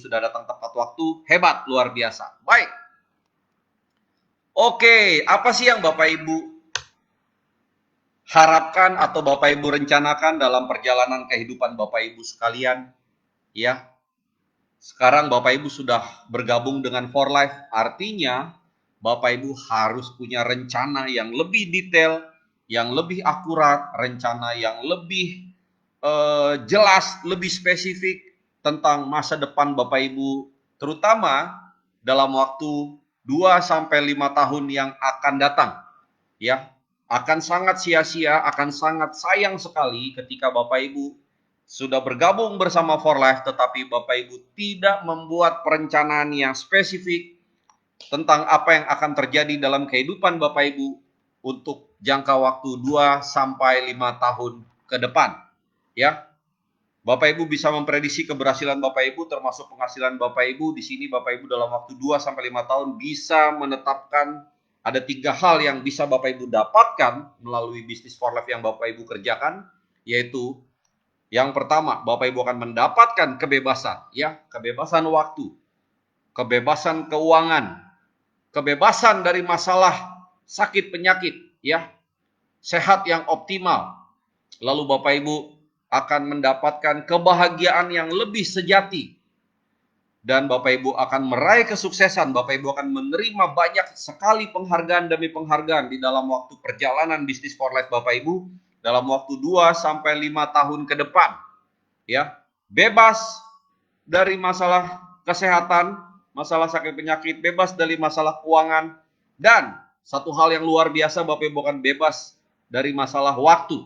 sudah datang tepat waktu, hebat, luar biasa. Baik. Oke, apa sih yang Bapak Ibu harapkan atau Bapak Ibu rencanakan dalam perjalanan kehidupan Bapak Ibu sekalian? Ya, sekarang Bapak Ibu sudah bergabung dengan For Life, artinya Bapak Ibu harus punya rencana yang lebih detail, yang lebih akurat, rencana yang lebih jelas, lebih spesifik tentang masa depan Bapak Ibu, terutama dalam waktu 2 sampai 5 tahun yang akan datang. Ya, akan sangat sia-sia, akan sangat sayang sekali ketika Bapak Ibu sudah bergabung bersama For Life, tetapi Bapak Ibu tidak membuat perencanaan yang spesifik tentang apa yang akan terjadi dalam kehidupan Bapak Ibu untuk jangka waktu 2 sampai 5 tahun ke depan. Ya, Bapak Ibu bisa memprediksi keberhasilan Bapak Ibu termasuk penghasilan Bapak Ibu. Di sini Bapak Ibu dalam waktu 2 sampai 5 tahun bisa menetapkan ada 3 hal yang bisa Bapak Ibu dapatkan melalui bisnis For Life yang Bapak Ibu kerjakan, yaitu yang pertama, Bapak Ibu akan mendapatkan kebebasan, ya, kebebasan waktu, kebebasan keuangan, kebebasan dari masalah sakit penyakit, ya, sehat yang optimal. Lalu Bapak Ibu akan mendapatkan kebahagiaan yang lebih sejati. Dan Bapak Ibu akan meraih kesuksesan, Bapak Ibu akan menerima banyak sekali penghargaan demi penghargaan di dalam waktu perjalanan bisnis For Life Bapak Ibu dalam waktu 2 sampai 5 tahun ke depan. Ya, bebas dari masalah kesehatan, masalah sakit penyakit, bebas dari masalah keuangan, dan satu hal yang luar biasa, Bapak Ibu akan bebas dari masalah waktu.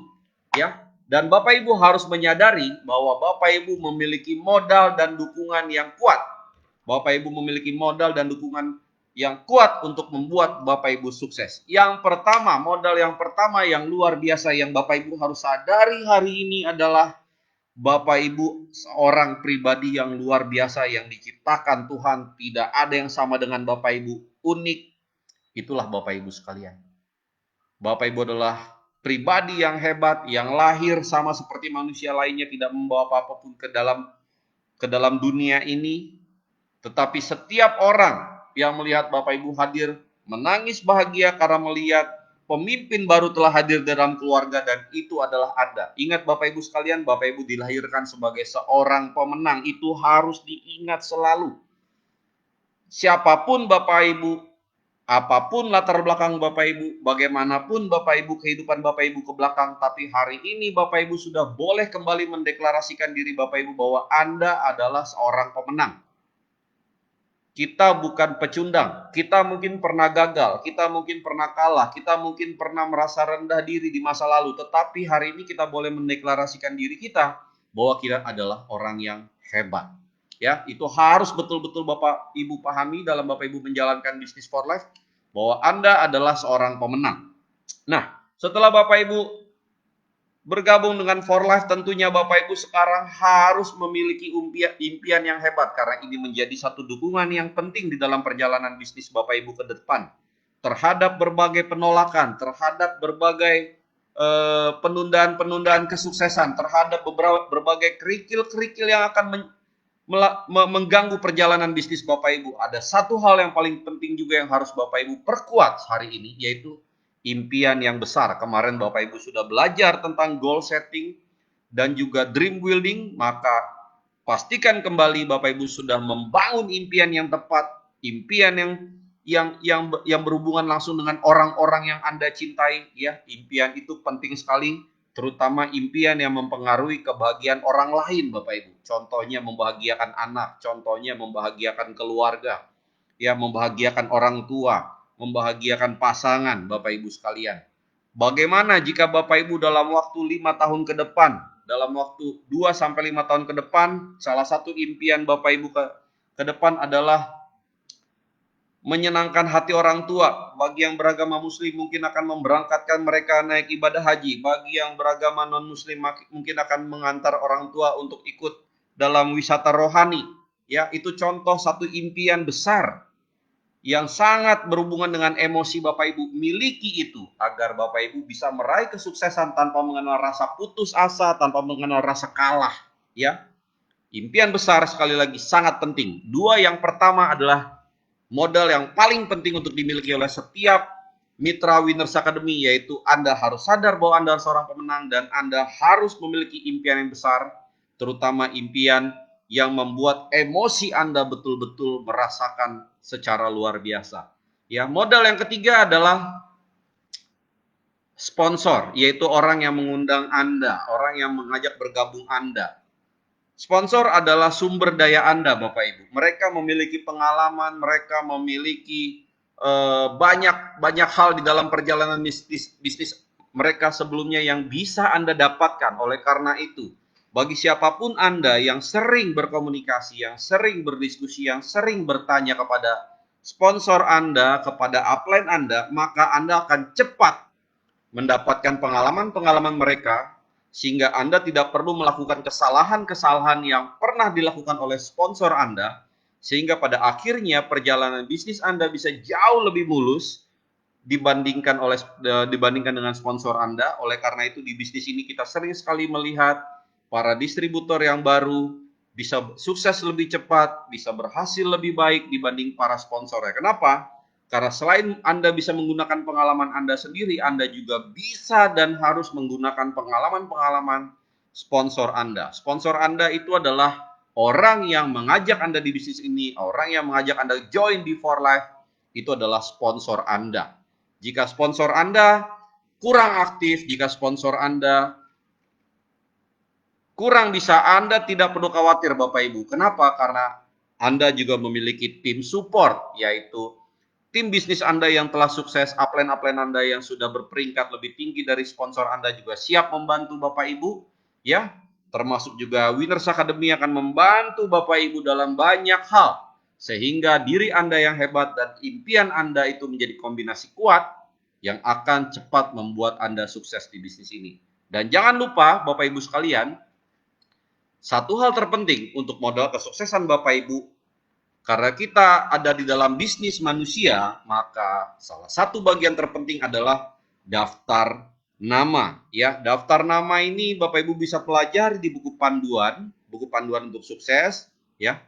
Ya, dan Bapak Ibu harus menyadari bahwa Bapak Ibu memiliki modal dan dukungan yang kuat. Bapak Ibu memiliki modal dan dukungan yang kuat untuk membuat Bapak Ibu sukses. Yang pertama, modal yang pertama yang luar biasa yang Bapak Ibu harus sadari hari ini adalah Bapak Ibu seorang pribadi yang luar biasa yang diciptakan Tuhan. Tidak ada yang sama dengan Bapak Ibu, unik. Itulah Bapak Ibu sekalian. Bapak Ibu adalah pribadi yang hebat, yang lahir sama seperti manusia lainnya, tidak membawa apa-apapun ke dalam dunia ini. Tetapi setiap orang yang melihat Bapak Ibu hadir menangis bahagia karena melihat pemimpin baru telah hadir dalam keluarga, dan itu adalah Anda. Ingat Bapak Ibu sekalian, Bapak Ibu dilahirkan sebagai seorang pemenang. Itu harus diingat selalu. Siapapun Bapak Ibu, apapun latar belakang Bapak Ibu, bagaimanapun Bapak Ibu kehidupan Bapak Ibu ke belakang, tapi hari ini Bapak Ibu sudah boleh kembali mendeklarasikan diri Bapak Ibu bahwa Anda adalah seorang pemenang. Kita bukan pecundang, kita mungkin pernah gagal, kita mungkin pernah kalah, kita mungkin pernah merasa rendah diri di masa lalu, tetapi hari ini kita boleh mendeklarasikan diri kita bahwa kita adalah orang yang hebat. Ya, itu harus betul-betul Bapak Ibu pahami dalam Bapak Ibu menjalankan bisnis For Life, bahwa Anda adalah seorang pemenang. Nah, setelah Bapak Ibu bergabung dengan For Life, tentunya Bapak Ibu sekarang harus memiliki impian yang hebat, karena ini menjadi satu dukungan yang penting di dalam perjalanan bisnis Bapak Ibu ke depan. Terhadap berbagai penolakan, terhadap berbagai penundaan-penundaan kesuksesan, terhadap berbagai kerikil-kerikil yang akan mengganggu perjalanan bisnis Bapak Ibu. Ada satu hal yang paling penting juga yang harus Bapak Ibu perkuat hari ini, yaitu impian yang besar. Kemarin Bapak Ibu sudah belajar tentang goal setting dan juga dream building, maka pastikan kembali Bapak Ibu sudah membangun impian yang tepat, impian yang berhubungan langsung dengan orang-orang yang Anda cintai, ya. Impian itu penting sekali, terutama impian yang mempengaruhi kebahagiaan orang lain, Bapak Ibu. Contohnya membahagiakan anak, contohnya membahagiakan keluarga, ya, membahagiakan orang tua, membahagiakan pasangan, Bapak Ibu sekalian. Bagaimana jika Bapak Ibu dalam waktu 5 tahun ke depan, dalam waktu 2 sampai 5 tahun ke depan, salah satu impian Bapak Ibu ke depan adalah menyenangkan hati orang tua. Bagi yang beragama muslim mungkin akan memberangkatkan mereka naik ibadah haji. Bagi yang beragama non muslim mungkin akan mengantar orang tua untuk ikut dalam wisata rohani. Ya, itu contoh satu impian besar yang sangat berhubungan dengan emosi Bapak Ibu. Miliki itu agar Bapak Ibu bisa meraih kesuksesan tanpa mengenal rasa putus asa, tanpa mengenal rasa kalah, ya. Impian besar sekali lagi sangat penting. Dua, yang pertama adalah modal yang paling penting untuk dimiliki oleh setiap mitra Winners Academy, yaitu Anda harus sadar bahwa Anda seorang pemenang dan Anda harus memiliki impian yang besar, terutama impian yang membuat emosi Anda betul-betul merasakan secara luar biasa. Ya, modal yang ketiga adalah sponsor, yaitu orang yang mengundang Anda, orang yang mengajak bergabung Anda. Sponsor adalah sumber daya Anda, Bapak Ibu. Mereka memiliki pengalaman, mereka memiliki banyak hal di dalam perjalanan bisnis mereka sebelumnya yang bisa Anda dapatkan. Oleh karena itu, bagi siapapun Anda yang sering berkomunikasi, yang sering berdiskusi, yang sering bertanya kepada sponsor Anda, kepada upline Anda, maka Anda akan cepat mendapatkan pengalaman-pengalaman mereka, sehingga Anda tidak perlu melakukan kesalahan-kesalahan yang pernah dilakukan oleh sponsor Anda, sehingga pada akhirnya perjalanan bisnis Anda bisa jauh lebih mulus dibandingkan dengan sponsor Anda. Oleh karena itu di bisnis ini kita sering sekali melihat para distributor yang baru bisa sukses lebih cepat, bisa berhasil lebih baik dibanding para sponsornya. Kenapa? Karena selain Anda bisa menggunakan pengalaman Anda sendiri, Anda juga bisa dan harus menggunakan pengalaman-pengalaman sponsor Anda. Sponsor Anda itu adalah orang yang mengajak Anda di bisnis ini, orang yang mengajak Anda join di For Life, itu adalah sponsor Anda. Jika sponsor Anda kurang aktif, jika sponsor Anda kurang bisa, Anda tidak perlu khawatir Bapak Ibu. Kenapa? Karena Anda juga memiliki tim support, yaitu tim bisnis Anda yang telah sukses, upline-upline Anda yang sudah berperingkat lebih tinggi dari sponsor Anda juga siap membantu Bapak Ibu, ya. Termasuk juga Winners Academy akan membantu Bapak Ibu dalam banyak hal, sehingga diri Anda yang hebat dan impian Anda itu menjadi kombinasi kuat yang akan cepat membuat Anda sukses di bisnis ini. Dan jangan lupa Bapak Ibu sekalian, satu hal terpenting untuk modal kesuksesan Bapak Ibu, karena kita ada di dalam bisnis manusia, maka salah satu bagian terpenting adalah daftar nama. Ya, daftar nama ini Bapak Ibu bisa pelajari di buku panduan untuk sukses. Ya,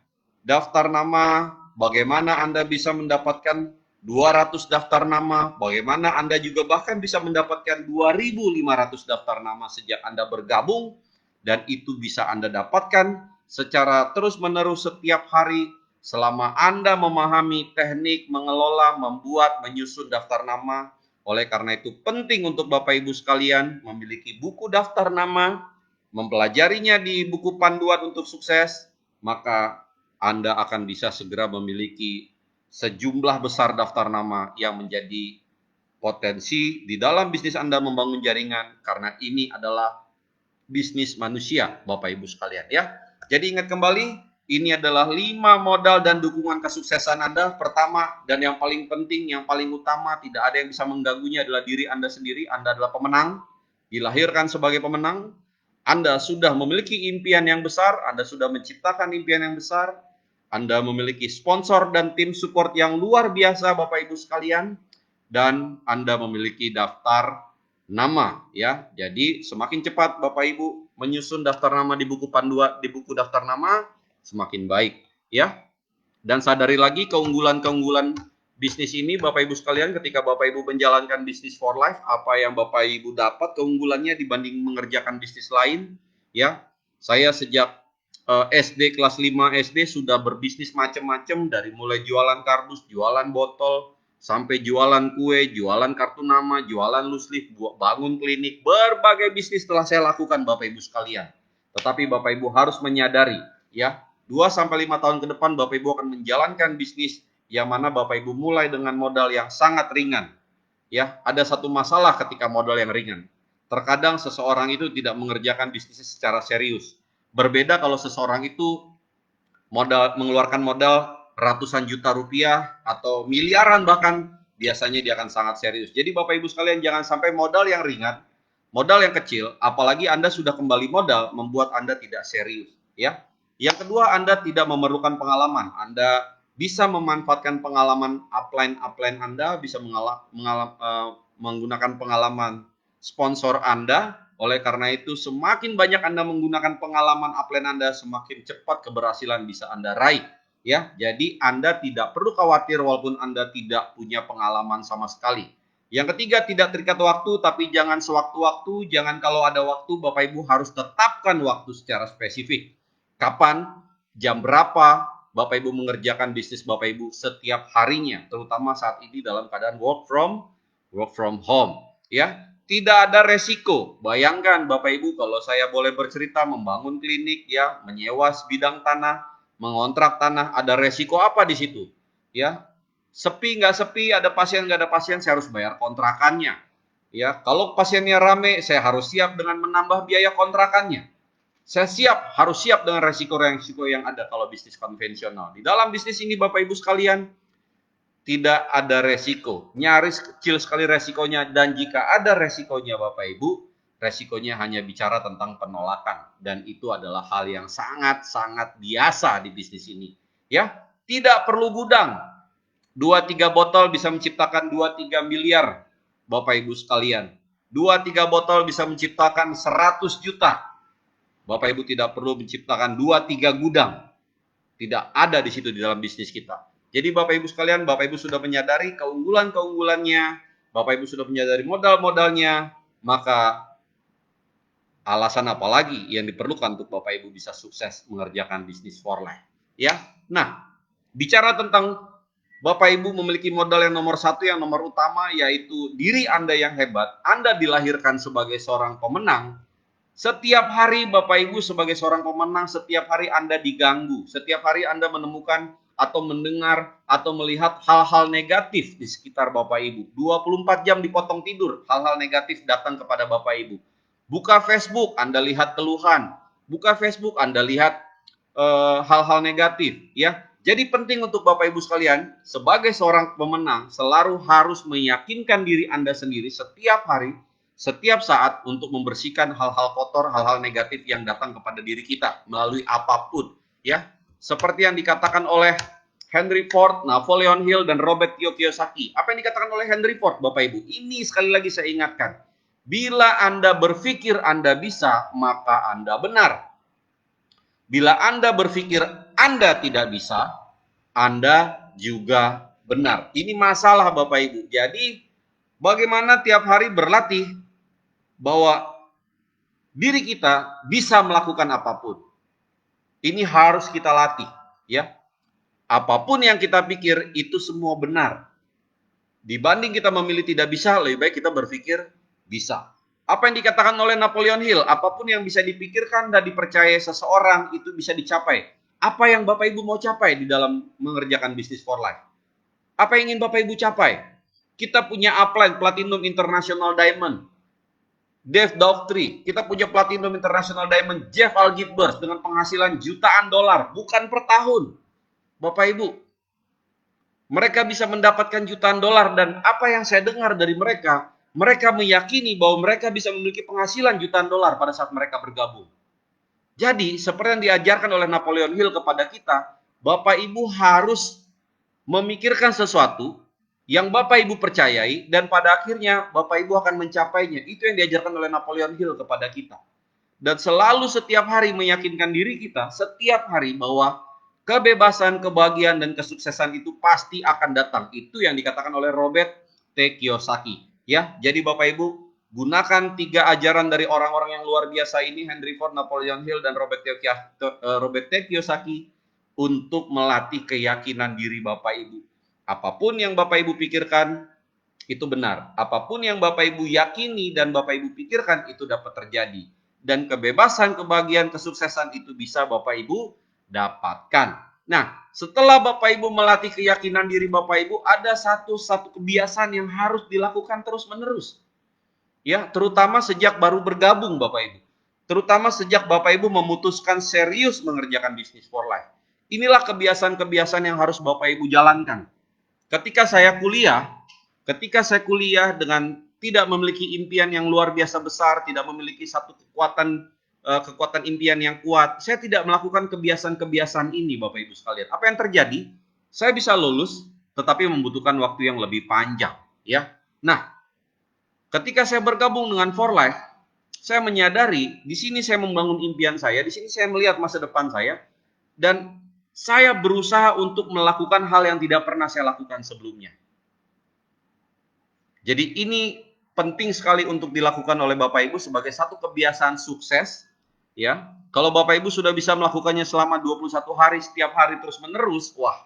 daftar nama, bagaimana Anda bisa mendapatkan 200 daftar nama, bagaimana Anda juga bahkan bisa mendapatkan 2.500 daftar nama sejak Anda bergabung, dan itu bisa Anda dapatkan secara terus-menerus setiap hari selama Anda memahami teknik mengelola, membuat, menyusun daftar nama. Oleh karena itu penting untuk Bapak Ibu sekalian memiliki buku daftar nama, mempelajarinya di buku panduan untuk sukses, maka Anda akan bisa segera memiliki sejumlah besar daftar nama yang menjadi potensi di dalam bisnis Anda membangun jaringan, karena ini adalah bisnis manusia, Bapak Ibu sekalian ya. Jadi ingat kembali, ini adalah 5 modal dan dukungan kesuksesan Anda. Pertama dan yang paling penting, yang paling utama, tidak ada yang bisa mengganggunya adalah diri Anda sendiri. Anda adalah pemenang, dilahirkan sebagai pemenang. Anda sudah memiliki impian yang besar, Anda sudah menciptakan impian yang besar, Anda memiliki sponsor dan tim support yang luar biasa Bapak Ibu sekalian, dan Anda memiliki daftar nama ya. Jadi semakin cepat Bapak Ibu menyusun daftar nama di buku panduan, di buku daftar nama, semakin baik ya. Dan sadari lagi keunggulan-keunggulan bisnis ini Bapak Ibu sekalian, ketika Bapak Ibu menjalankan bisnis for life, apa yang Bapak Ibu dapat keunggulannya dibanding mengerjakan bisnis lain ya. Saya sejak SD kelas 5 SD sudah berbisnis macam-macam, dari mulai jualan kardus, jualan botol, sampai jualan kue, jualan kartu nama, jualan loose leaf, bangun klinik, berbagai bisnis telah saya lakukan Bapak Ibu sekalian. Tetapi Bapak Ibu harus menyadari ya, 2-5 tahun ke depan Bapak Ibu akan menjalankan bisnis yang mana Bapak Ibu mulai dengan modal yang sangat ringan. Ya, ada satu masalah ketika modal yang ringan. Terkadang seseorang itu tidak mengerjakan bisnisnya secara serius. Berbeda kalau seseorang itu mengeluarkan modal ratusan juta rupiah atau miliaran bahkan, biasanya dia akan sangat serius. Jadi Bapak Ibu sekalian, jangan sampai modal yang ringan, modal yang kecil, apalagi Anda sudah kembali modal, membuat Anda tidak serius ya. Yang kedua, Anda tidak memerlukan pengalaman. Anda bisa memanfaatkan pengalaman upline Anda, bisa menggunakan pengalaman sponsor Anda. Oleh karena itu, semakin banyak Anda menggunakan pengalaman upline Anda, semakin cepat keberhasilan bisa Anda raih. Ya, jadi Anda tidak perlu khawatir walaupun Anda tidak punya pengalaman sama sekali. Yang ketiga, tidak terikat waktu, tapi jangan sewaktu-waktu, jangan kalau ada waktu, Bapak Ibu harus tetapkan waktu secara spesifik. Kapan, jam berapa, Bapak Ibu mengerjakan bisnis Bapak Ibu setiap harinya, terutama saat ini dalam keadaan work from home. Ya, tidak ada resiko. Bayangkan Bapak Ibu kalau saya boleh bercerita membangun klinik ya, menyewa sebidang tanah, mengontrak tanah, ada resiko apa di situ? Ya, sepi nggak sepi, ada pasien nggak ada pasien, saya harus bayar kontrakannya. Ya, kalau pasiennya rame, saya harus siap dengan menambah biaya kontrakannya. Saya harus siap dengan resiko-resiko yang ada kalau bisnis konvensional. Di dalam bisnis ini Bapak Ibu sekalian, tidak ada resiko, nyaris kecil sekali resikonya, dan jika ada resikonya Bapak Ibu, resikonya hanya bicara tentang penolakan, dan itu adalah hal yang sangat-sangat biasa di bisnis ini. Ya, tidak perlu gudang, 2-3 botol bisa menciptakan 2-3 miliar Bapak Ibu sekalian, 2-3 botol bisa menciptakan 100 juta. Bapak Ibu tidak perlu menciptakan 2-3 gudang, tidak ada di situ di dalam bisnis kita. Jadi Bapak Ibu sekalian, Bapak Ibu sudah menyadari keunggulan-keunggulannya, Bapak Ibu sudah menyadari modal-modalnya, maka alasan apa lagi yang diperlukan untuk Bapak Ibu bisa sukses mengerjakan bisnis for life. Ya, nah, bicara tentang Bapak Ibu memiliki modal yang nomor satu, yang nomor utama, yaitu diri Anda yang hebat. Anda dilahirkan sebagai seorang pemenang. Setiap hari Bapak Ibu sebagai seorang pemenang, setiap hari Anda diganggu. Setiap hari Anda menemukan atau mendengar atau melihat hal-hal negatif di sekitar Bapak Ibu. 24 jam dipotong tidur, hal-hal negatif datang kepada Bapak Ibu. Buka Facebook, Anda lihat keluhan. Buka Facebook, Anda lihat hal-hal negatif. Ya, jadi penting untuk Bapak Ibu sekalian, sebagai seorang pemenang, selalu harus meyakinkan diri Anda sendiri setiap hari, setiap saat untuk membersihkan hal-hal kotor, hal-hal negatif yang datang kepada diri kita melalui apapun. Ya, seperti yang dikatakan oleh Henry Ford, Napoleon Hill, dan Robert Kiyosaki. Apa yang dikatakan oleh Henry Ford, Bapak Ibu? Ini sekali lagi saya ingatkan. Bila Anda berpikir Anda bisa, maka Anda benar. Bila Anda berpikir Anda tidak bisa, Anda juga benar. Ini masalah Bapak Ibu. Jadi, bagaimana tiap hari berlatih bahwa diri kita bisa melakukan apapun. Ini harus kita latih, ya. Apapun yang kita pikir itu semua benar. Dibanding kita memilih tidak bisa, lebih baik kita berpikir bisa. Apa yang dikatakan oleh Napoleon Hill, apapun yang bisa dipikirkan dan dipercayai seseorang itu bisa dicapai. Apa yang Bapak Ibu mau capai di dalam mengerjakan bisnis for life? Apa yang ingin Bapak Ibu capai? Kita punya upline Platinum International Diamond, Dave Daughtry. Kita punya Platinum International Diamond, Jeff Algibers, dengan penghasilan jutaan dolar, bukan per tahun. Bapak Ibu, mereka bisa mendapatkan jutaan dolar, dan apa yang saya dengar dari mereka, mereka meyakini bahwa mereka bisa memiliki penghasilan jutaan dolar pada saat mereka bergabung. Jadi, seperti yang diajarkan oleh Napoleon Hill kepada kita, Bapak Ibu harus memikirkan sesuatu yang Bapak Ibu percayai, dan pada akhirnya Bapak Ibu akan mencapainya. Itu yang diajarkan oleh Napoleon Hill kepada kita. Dan selalu setiap hari meyakinkan diri kita, setiap hari, bahwa kebebasan, kebahagiaan, dan kesuksesan itu pasti akan datang. Itu yang dikatakan oleh Robert T. Kiyosaki. Ya, jadi Bapak Ibu, gunakan 3 ajaran dari orang-orang yang luar biasa ini, Henry Ford, Napoleon Hill, dan Robert T. Kiyosaki, untuk melatih keyakinan diri Bapak Ibu. Apapun yang Bapak Ibu pikirkan, itu benar. Apapun yang Bapak Ibu yakini dan Bapak Ibu pikirkan, itu dapat terjadi. Dan kebebasan, kebahagiaan, kesuksesan itu bisa Bapak Ibu dapatkan. Nah, setelah Bapak Ibu melatih keyakinan diri Bapak Ibu, ada satu kebiasaan yang harus dilakukan terus-menerus. Ya, terutama sejak baru bergabung Bapak Ibu. Terutama sejak Bapak Ibu memutuskan serius mengerjakan bisnis for life. Inilah kebiasaan-kebiasaan yang harus Bapak Ibu jalankan. Ketika saya kuliah dengan tidak memiliki impian yang luar biasa besar, tidak memiliki satu kekuatan impian yang kuat, saya tidak melakukan kebiasaan-kebiasaan ini, Bapak Ibu sekalian. Apa yang terjadi? Saya bisa lulus, tetapi membutuhkan waktu yang lebih panjang, ya. Nah, ketika saya bergabung dengan For Life, Saya menyadari, di sini saya membangun impian saya, di sini saya melihat masa depan saya, dan saya berusaha untuk melakukan hal yang tidak pernah saya lakukan sebelumnya. Jadi ini penting sekali untuk dilakukan oleh Bapak Ibu sebagai satu kebiasaan sukses, ya. Kalau Bapak Ibu sudah bisa melakukannya selama 21 hari setiap hari terus menerus, wah,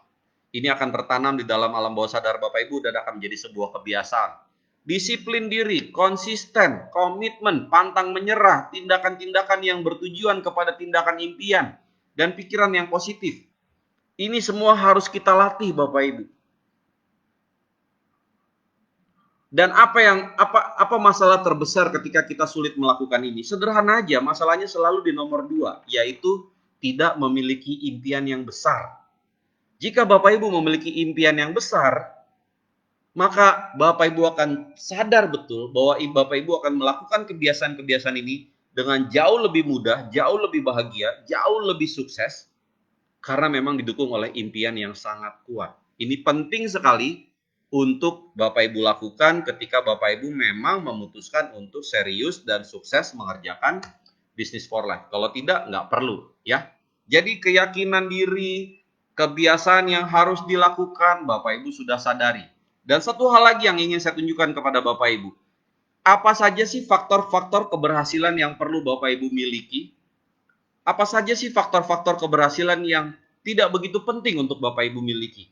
ini akan tertanam di dalam alam bawah sadar Bapak Ibu dan akan menjadi sebuah kebiasaan. Disiplin diri, konsisten, komitmen, pantang menyerah, tindakan-tindakan yang bertujuan kepada tindakan impian, dan pikiran yang positif. Ini semua harus kita latih Bapak Ibu. Dan apa masalah terbesar ketika kita sulit melakukan ini? Sederhana aja, masalahnya selalu di nomor 2, yaitu tidak memiliki impian yang besar. Jika Bapak Ibu memiliki impian yang besar, maka Bapak Ibu akan sadar betul bahwa Bapak Ibu akan melakukan kebiasaan-kebiasaan ini dengan jauh lebih mudah, jauh lebih bahagia, jauh lebih sukses, karena memang didukung oleh impian yang sangat kuat. Ini penting sekali untuk Bapak Ibu lakukan ketika Bapak Ibu memang memutuskan untuk serius dan sukses mengerjakan Business for Life. Kalau tidak, nggak perlu, ya. Jadi keyakinan diri, kebiasaan yang harus dilakukan, Bapak Ibu sudah sadari. Dan satu hal lagi yang ingin saya tunjukkan kepada Bapak Ibu. Apa saja sih faktor-faktor keberhasilan yang perlu Bapak Ibu miliki? Apa saja sih faktor-faktor keberhasilan yang tidak begitu penting untuk Bapak Ibu miliki?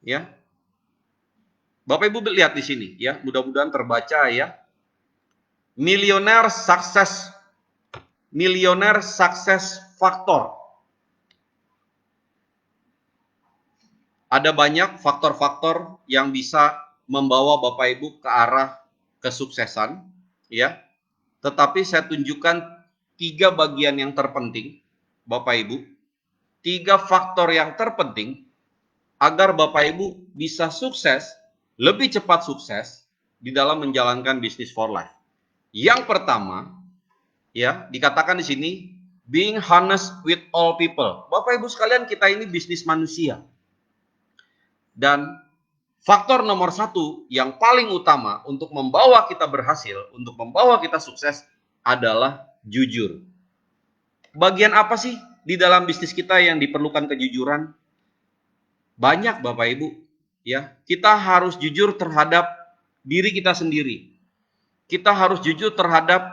Ya. Bapak Ibu lihat di sini ya, mudah-mudahan terbaca ya. Millionaire success factor. Ada banyak faktor-faktor yang bisa membawa Bapak Ibu ke arah kesuksesan, ya. Tetapi saya tunjukkan 3 bagian yang terpenting, Bapak Ibu. 3 faktor yang terpenting agar Bapak Ibu bisa sukses, lebih cepat sukses di dalam menjalankan Business for Life. Yang pertama, ya, dikatakan di sini being honest with all people. Bapak Ibu sekalian, kita ini bisnis manusia. Dan faktor nomor 1 yang paling utama untuk membawa kita berhasil, untuk membawa kita sukses adalah jujur. Bagian apa sih di dalam bisnis kita yang diperlukan kejujuran? Banyak Bapak Ibu, ya. Kita harus jujur terhadap diri kita sendiri. Kita harus jujur terhadap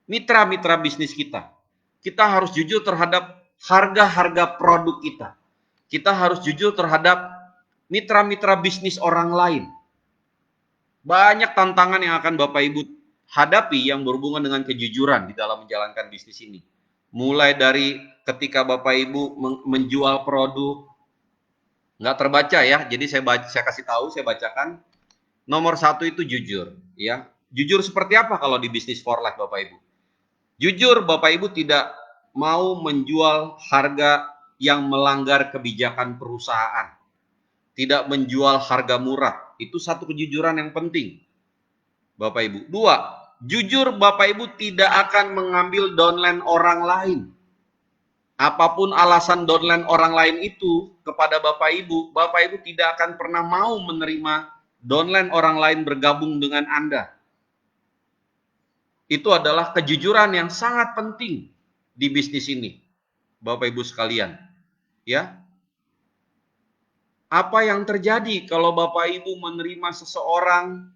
mitra-mitra bisnis kita. Kita harus jujur terhadap harga-harga produk kita. Kita harus jujur terhadap mitra-mitra bisnis orang lain. Banyak tantangan yang akan Bapak Ibu hadapi yang berhubungan dengan kejujuran di dalam menjalankan bisnis ini. Mulai dari ketika Bapak Ibu menjual produk, nggak terbaca ya, jadi saya kasih tahu, saya bacakan. Nomor 1 itu jujur, ya. Jujur seperti apa kalau di Business for Life Bapak Ibu? Jujur Bapak Ibu tidak mau menjual harga yang melanggar kebijakan perusahaan. Tidak menjual harga murah. Itu satu kejujuran yang penting, Bapak Ibu. 2, jujur Bapak Ibu tidak akan mengambil downline orang lain. Apapun alasan downline orang lain itu kepada Bapak Ibu tidak akan pernah mau menerima downline orang lain bergabung dengan Anda. Itu adalah kejujuran yang sangat penting di bisnis ini, Bapak Ibu sekalian. Ya. Apa yang terjadi kalau Bapak Ibu menerima seseorang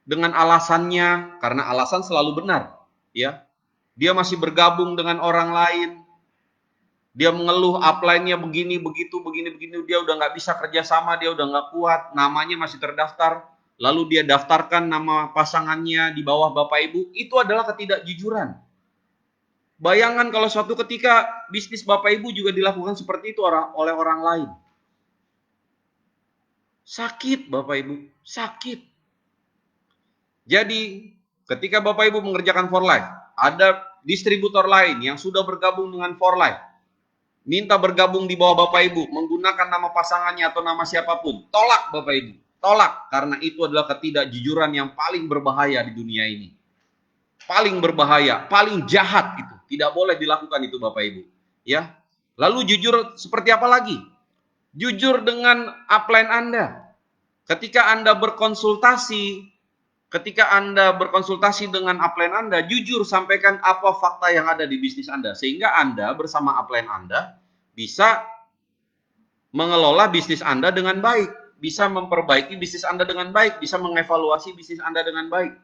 dengan alasannya, karena alasan selalu benar, ya. Dia masih bergabung dengan orang lain. Dia mengeluh upline-nya begini, begitu, begini, dia udah nggak bisa kerjasama, dia udah nggak kuat, namanya masih terdaftar, lalu dia daftarkan nama pasangannya di bawah Bapak Ibu, itu adalah ketidakjujuran. Bayangkan kalau suatu ketika bisnis Bapak Ibu juga dilakukan seperti itu oleh orang lain. Sakit Bapak Ibu, sakit. Jadi ketika Bapak Ibu mengerjakan For Life, ada distributor lain yang sudah bergabung dengan For Life, minta bergabung di bawah Bapak Ibu, menggunakan nama pasangannya atau nama siapapun, tolak Bapak Ibu, tolak, karena itu adalah ketidakjujuran yang paling berbahaya di dunia ini. Paling berbahaya, paling jahat itu, tidak boleh dilakukan itu Bapak Ibu. Ya, lalu jujur seperti apa lagi? Jujur dengan upline Anda. Ketika Anda berkonsultasi, Ketika Anda berkonsultasi dengan upline Anda, jujur sampaikan apa fakta yang ada di bisnis Anda. Sehingga Anda bersama upline Anda bisa mengelola bisnis Anda dengan baik. Bisa memperbaiki bisnis Anda dengan baik. Bisa mengevaluasi bisnis Anda dengan baik.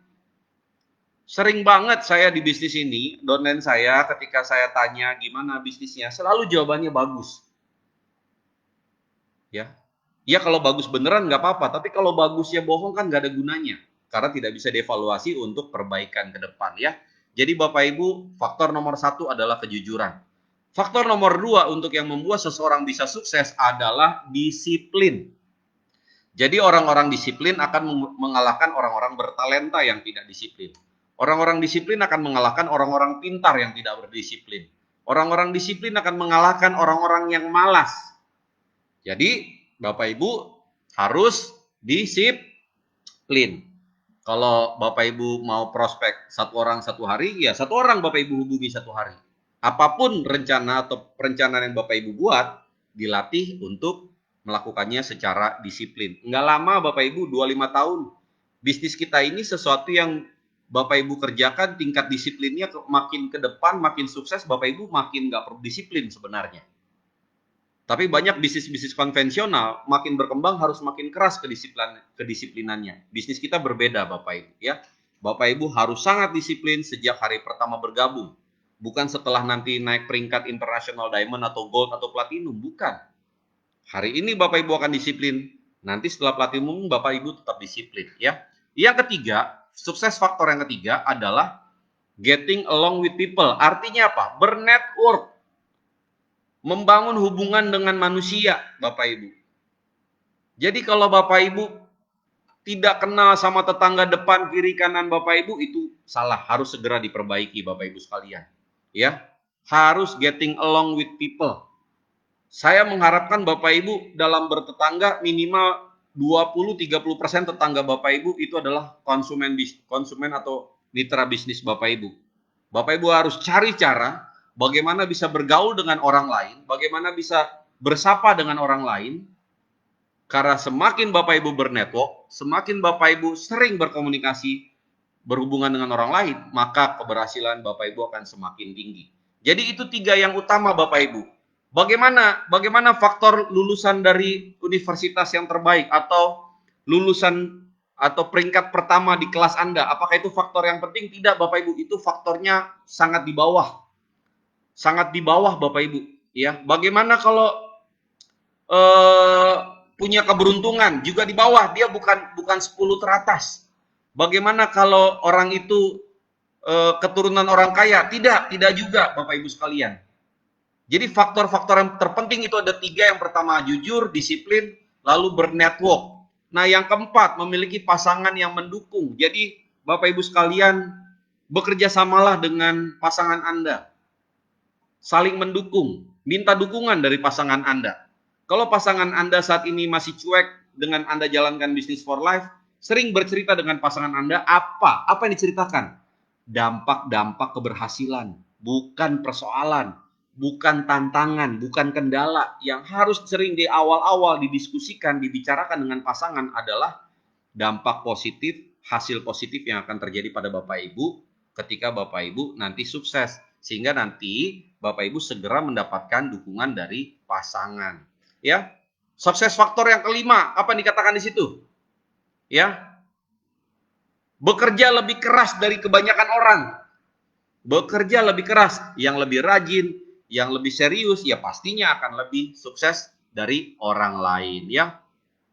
Sering banget saya di bisnis ini, downline saya ketika saya tanya gimana bisnisnya, selalu jawabannya bagus. Ya, ya kalau bagus beneran nggak apa-apa, tapi kalau bagusnya bohong kan nggak ada gunanya, karena tidak bisa dievaluasi untuk perbaikan ke depan ya. Jadi Bapak Ibu, faktor nomor 1 adalah kejujuran. Faktor nomor 2 untuk yang membuat seseorang bisa sukses adalah disiplin. Jadi orang-orang disiplin akan mengalahkan orang-orang bertalenta yang tidak disiplin. Orang-orang disiplin akan mengalahkan orang-orang pintar yang tidak berdisiplin. Orang-orang disiplin akan mengalahkan orang-orang yang malas. Jadi, Bapak Ibu harus disiplin. Kalau Bapak Ibu mau prospek satu orang satu hari, ya satu orang Bapak Ibu hubungi satu hari. Apapun rencana atau perencanaan yang Bapak Ibu buat, dilatih untuk melakukannya secara disiplin. Nggak lama Bapak Ibu, 25 tahun. Bisnis kita ini sesuatu yang Bapak Ibu kerjakan, tingkat disiplinnya makin ke depan, makin sukses, Bapak Ibu makin nggak perlu disiplin sebenarnya. Tapi banyak bisnis-bisnis konvensional makin berkembang harus makin keras kedisiplinannya. Bisnis kita berbeda Bapak Ibu ya. Bapak Ibu harus sangat disiplin sejak hari pertama bergabung. Bukan setelah nanti naik peringkat international diamond atau gold atau platinum, bukan. Hari ini Bapak Ibu akan disiplin, nanti setelah platinum Bapak Ibu tetap disiplin ya. Yang ketiga, sukses faktor yang ketiga adalah getting along with people. Artinya apa? Bernetwork. Membangun hubungan dengan manusia, Bapak Ibu. Jadi kalau Bapak Ibu tidak kenal sama tetangga depan, kiri, kanan Bapak Ibu, itu salah. Harus segera diperbaiki Bapak Ibu sekalian. Ya, harus getting along with people. Saya mengharapkan Bapak Ibu dalam bertetangga minimal 20-30% tetangga Bapak Ibu itu adalah konsumen atau mitra bisnis Bapak Ibu. Bapak Ibu harus cari cara bagaimana bisa bergaul dengan orang lain, bagaimana bisa bersapa dengan orang lain, karena semakin Bapak Ibu bernetwork, semakin Bapak Ibu sering berkomunikasi, berhubungan dengan orang lain, maka keberhasilan Bapak Ibu akan semakin tinggi. Jadi itu 3 yang utama Bapak Ibu. Bagaimana faktor lulusan dari universitas yang terbaik atau lulusan atau peringkat pertama di kelas Anda? Apakah itu faktor yang penting? Tidak Bapak Ibu, itu faktornya sangat di bawah. Sangat di bawah Bapak Ibu ya. Bagaimana kalau punya keberuntungan? Juga di bawah, dia bukan 10 teratas. Bagaimana kalau orang itu keturunan orang kaya? Tidak juga Bapak Ibu sekalian. Jadi faktor-faktor yang terpenting itu ada 3. Yang pertama jujur, disiplin, lalu bernetwork. Nah yang keempat memiliki pasangan yang mendukung. Jadi Bapak Ibu sekalian, bekerja samalah dengan pasangan Anda. Saling mendukung, minta dukungan dari pasangan Anda. Kalau pasangan Anda saat ini masih cuek dengan Anda jalankan bisnis for life, sering bercerita dengan pasangan Anda, apa yang diceritakan? Dampak-dampak keberhasilan, bukan persoalan, bukan tantangan, bukan kendala. Yang harus sering di awal-awal didiskusikan, dibicarakan dengan pasangan adalah dampak positif, hasil positif yang akan terjadi pada Bapak Ibu ketika Bapak Ibu nanti sukses. Sehingga nanti Bapak Ibu segera mendapatkan dukungan dari pasangan. Ya, sukses faktor yang kelima, apa yang dikatakan di situ? Ya, bekerja lebih keras dari kebanyakan orang. Bekerja lebih keras, yang lebih rajin, yang lebih serius, ya pastinya akan lebih sukses dari orang lain. Ya,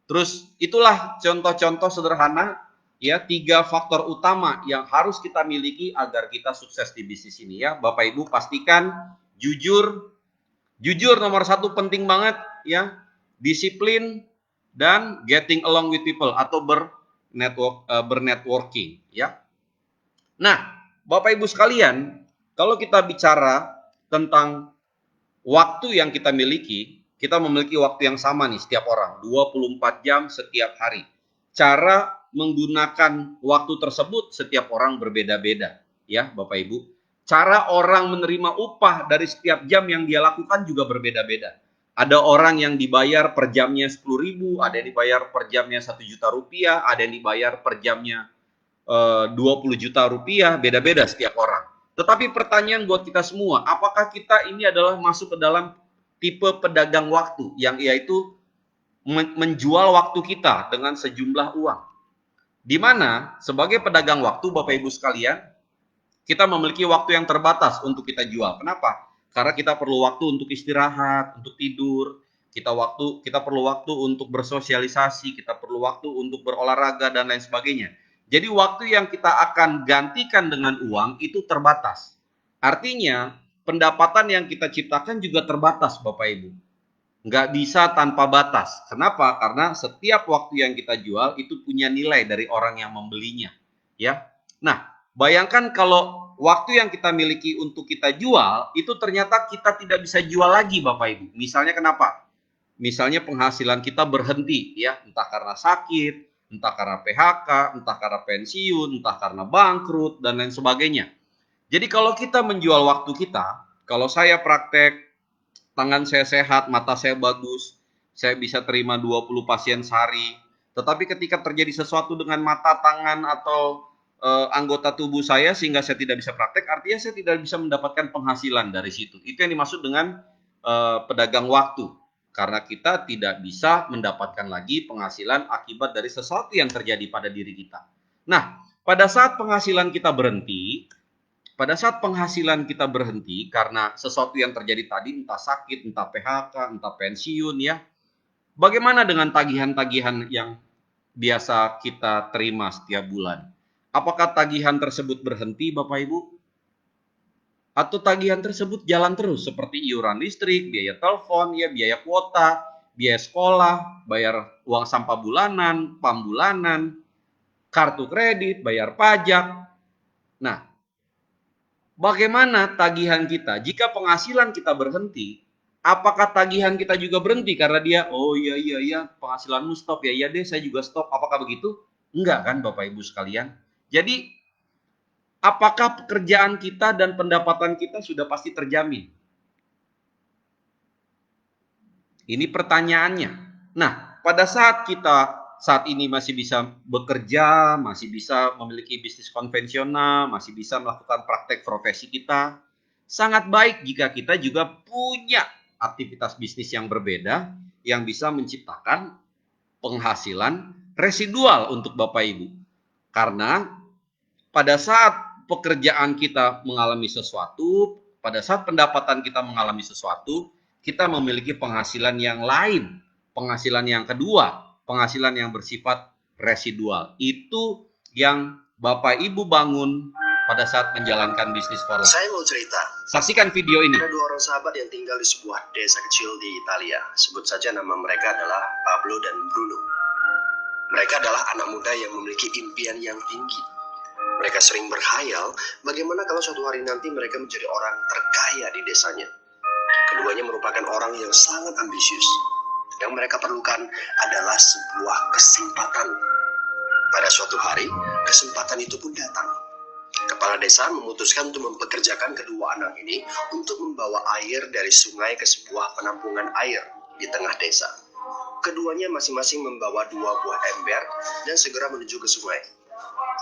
terus itulah contoh-contoh sederhana. Ya, 3 faktor utama yang harus kita miliki agar kita sukses di bisnis ini ya. Bapak Ibu pastikan jujur nomor 1 penting banget ya. Disiplin dan getting along with people atau bernetworking ya. Nah, Bapak Ibu sekalian, kalau kita bicara tentang waktu yang kita miliki, kita memiliki waktu yang sama nih setiap orang, 24 jam setiap hari. Cara menggunakan waktu tersebut setiap orang berbeda-beda ya Bapak Ibu. Cara orang menerima upah dari setiap jam yang dia lakukan juga berbeda-beda. Ada orang yang dibayar per jamnya 10.000, ada yang dibayar per jamnya 1 juta rupiah, ada yang dibayar per jamnya 20 juta rupiah, beda-beda setiap orang. Tetapi pertanyaan buat kita semua, apakah kita ini adalah masuk ke dalam tipe pedagang waktu, yang yaitu menjual waktu kita dengan sejumlah uang? Di mana sebagai pedagang waktu, Bapak Ibu sekalian, kita memiliki waktu yang terbatas untuk kita jual. Kenapa? Karena kita perlu waktu untuk istirahat, untuk tidur, kita perlu waktu untuk bersosialisasi, kita perlu waktu untuk berolahraga dan lain sebagainya. Jadi waktu yang kita akan gantikan dengan uang itu terbatas. Artinya pendapatan yang kita ciptakan juga terbatas, Bapak Ibu. Nggak bisa tanpa batas. Kenapa? Karena setiap waktu yang kita jual itu punya nilai dari orang yang membelinya. Ya. Nah, bayangkan kalau waktu yang kita miliki untuk kita jual, itu ternyata kita tidak bisa jual lagi, Bapak Ibu. Misalnya kenapa? Misalnya penghasilan kita berhenti, ya, entah karena sakit, entah karena PHK, entah karena pensiun, entah karena bangkrut, dan lain sebagainya. Jadi kalau kita menjual waktu kita, kalau saya praktek, tangan saya sehat, mata saya bagus, saya bisa terima 20 pasien sehari. Tetapi ketika terjadi sesuatu dengan mata, tangan, atau anggota tubuh saya sehingga saya tidak bisa praktek, artinya saya tidak bisa mendapatkan penghasilan dari situ. Itu yang dimaksud dengan pedagang waktu. Karena kita tidak bisa mendapatkan lagi penghasilan akibat dari sesuatu yang terjadi pada diri kita. Nah, pada saat penghasilan kita berhenti, karena sesuatu yang terjadi tadi, entah sakit, entah PHK, entah pensiun, ya, bagaimana dengan tagihan-tagihan yang biasa kita terima setiap bulan? Apakah tagihan tersebut berhenti, Bapak Ibu? Atau tagihan tersebut jalan terus, seperti iuran listrik, biaya telepon, ya, biaya kuota, biaya sekolah, bayar uang sampah bulanan, PAM bulanan, kartu kredit, bayar pajak. Nah, bagaimana tagihan kita? Jika penghasilan kita berhenti, apakah tagihan kita juga berhenti karena dia, oh iya, penghasilanmu stop, ya iya deh saya juga stop. Apakah begitu? Enggak kan, Bapak Ibu sekalian. Jadi apakah pekerjaan kita dan pendapatan kita sudah pasti terjamin? Ini pertanyaannya. Nah, pada saat kita saat ini masih bisa bekerja, masih bisa memiliki bisnis konvensional, masih bisa melakukan praktek profesi kita, sangat baik jika kita juga punya aktivitas bisnis yang berbeda yang bisa menciptakan penghasilan residual untuk Bapak Ibu. Karena pada saat pekerjaan kita mengalami sesuatu, pada saat pendapatan kita mengalami sesuatu, kita memiliki penghasilan yang lain, penghasilan yang kedua, penghasilan yang bersifat residual. Itu yang Bapak Ibu bangun pada saat menjalankan bisnis for life. Saya mau cerita. Saksikan video ini. Ada 2 orang sahabat yang tinggal di sebuah desa kecil di Italia. Sebut saja nama mereka adalah Pablo dan Bruno. Mereka adalah anak muda yang memiliki impian yang tinggi. Mereka sering berkhayal bagaimana kalau suatu hari nanti mereka menjadi orang terkaya di desanya. Keduanya merupakan orang yang sangat ambisius. Yang mereka perlukan adalah sebuah kesempatan. Pada suatu hari, kesempatan itu pun datang. Kepala desa memutuskan untuk mempekerjakan kedua anak ini untuk membawa air dari sungai ke sebuah penampungan air di tengah desa. Keduanya masing-masing membawa 2 buah ember dan segera menuju ke sungai.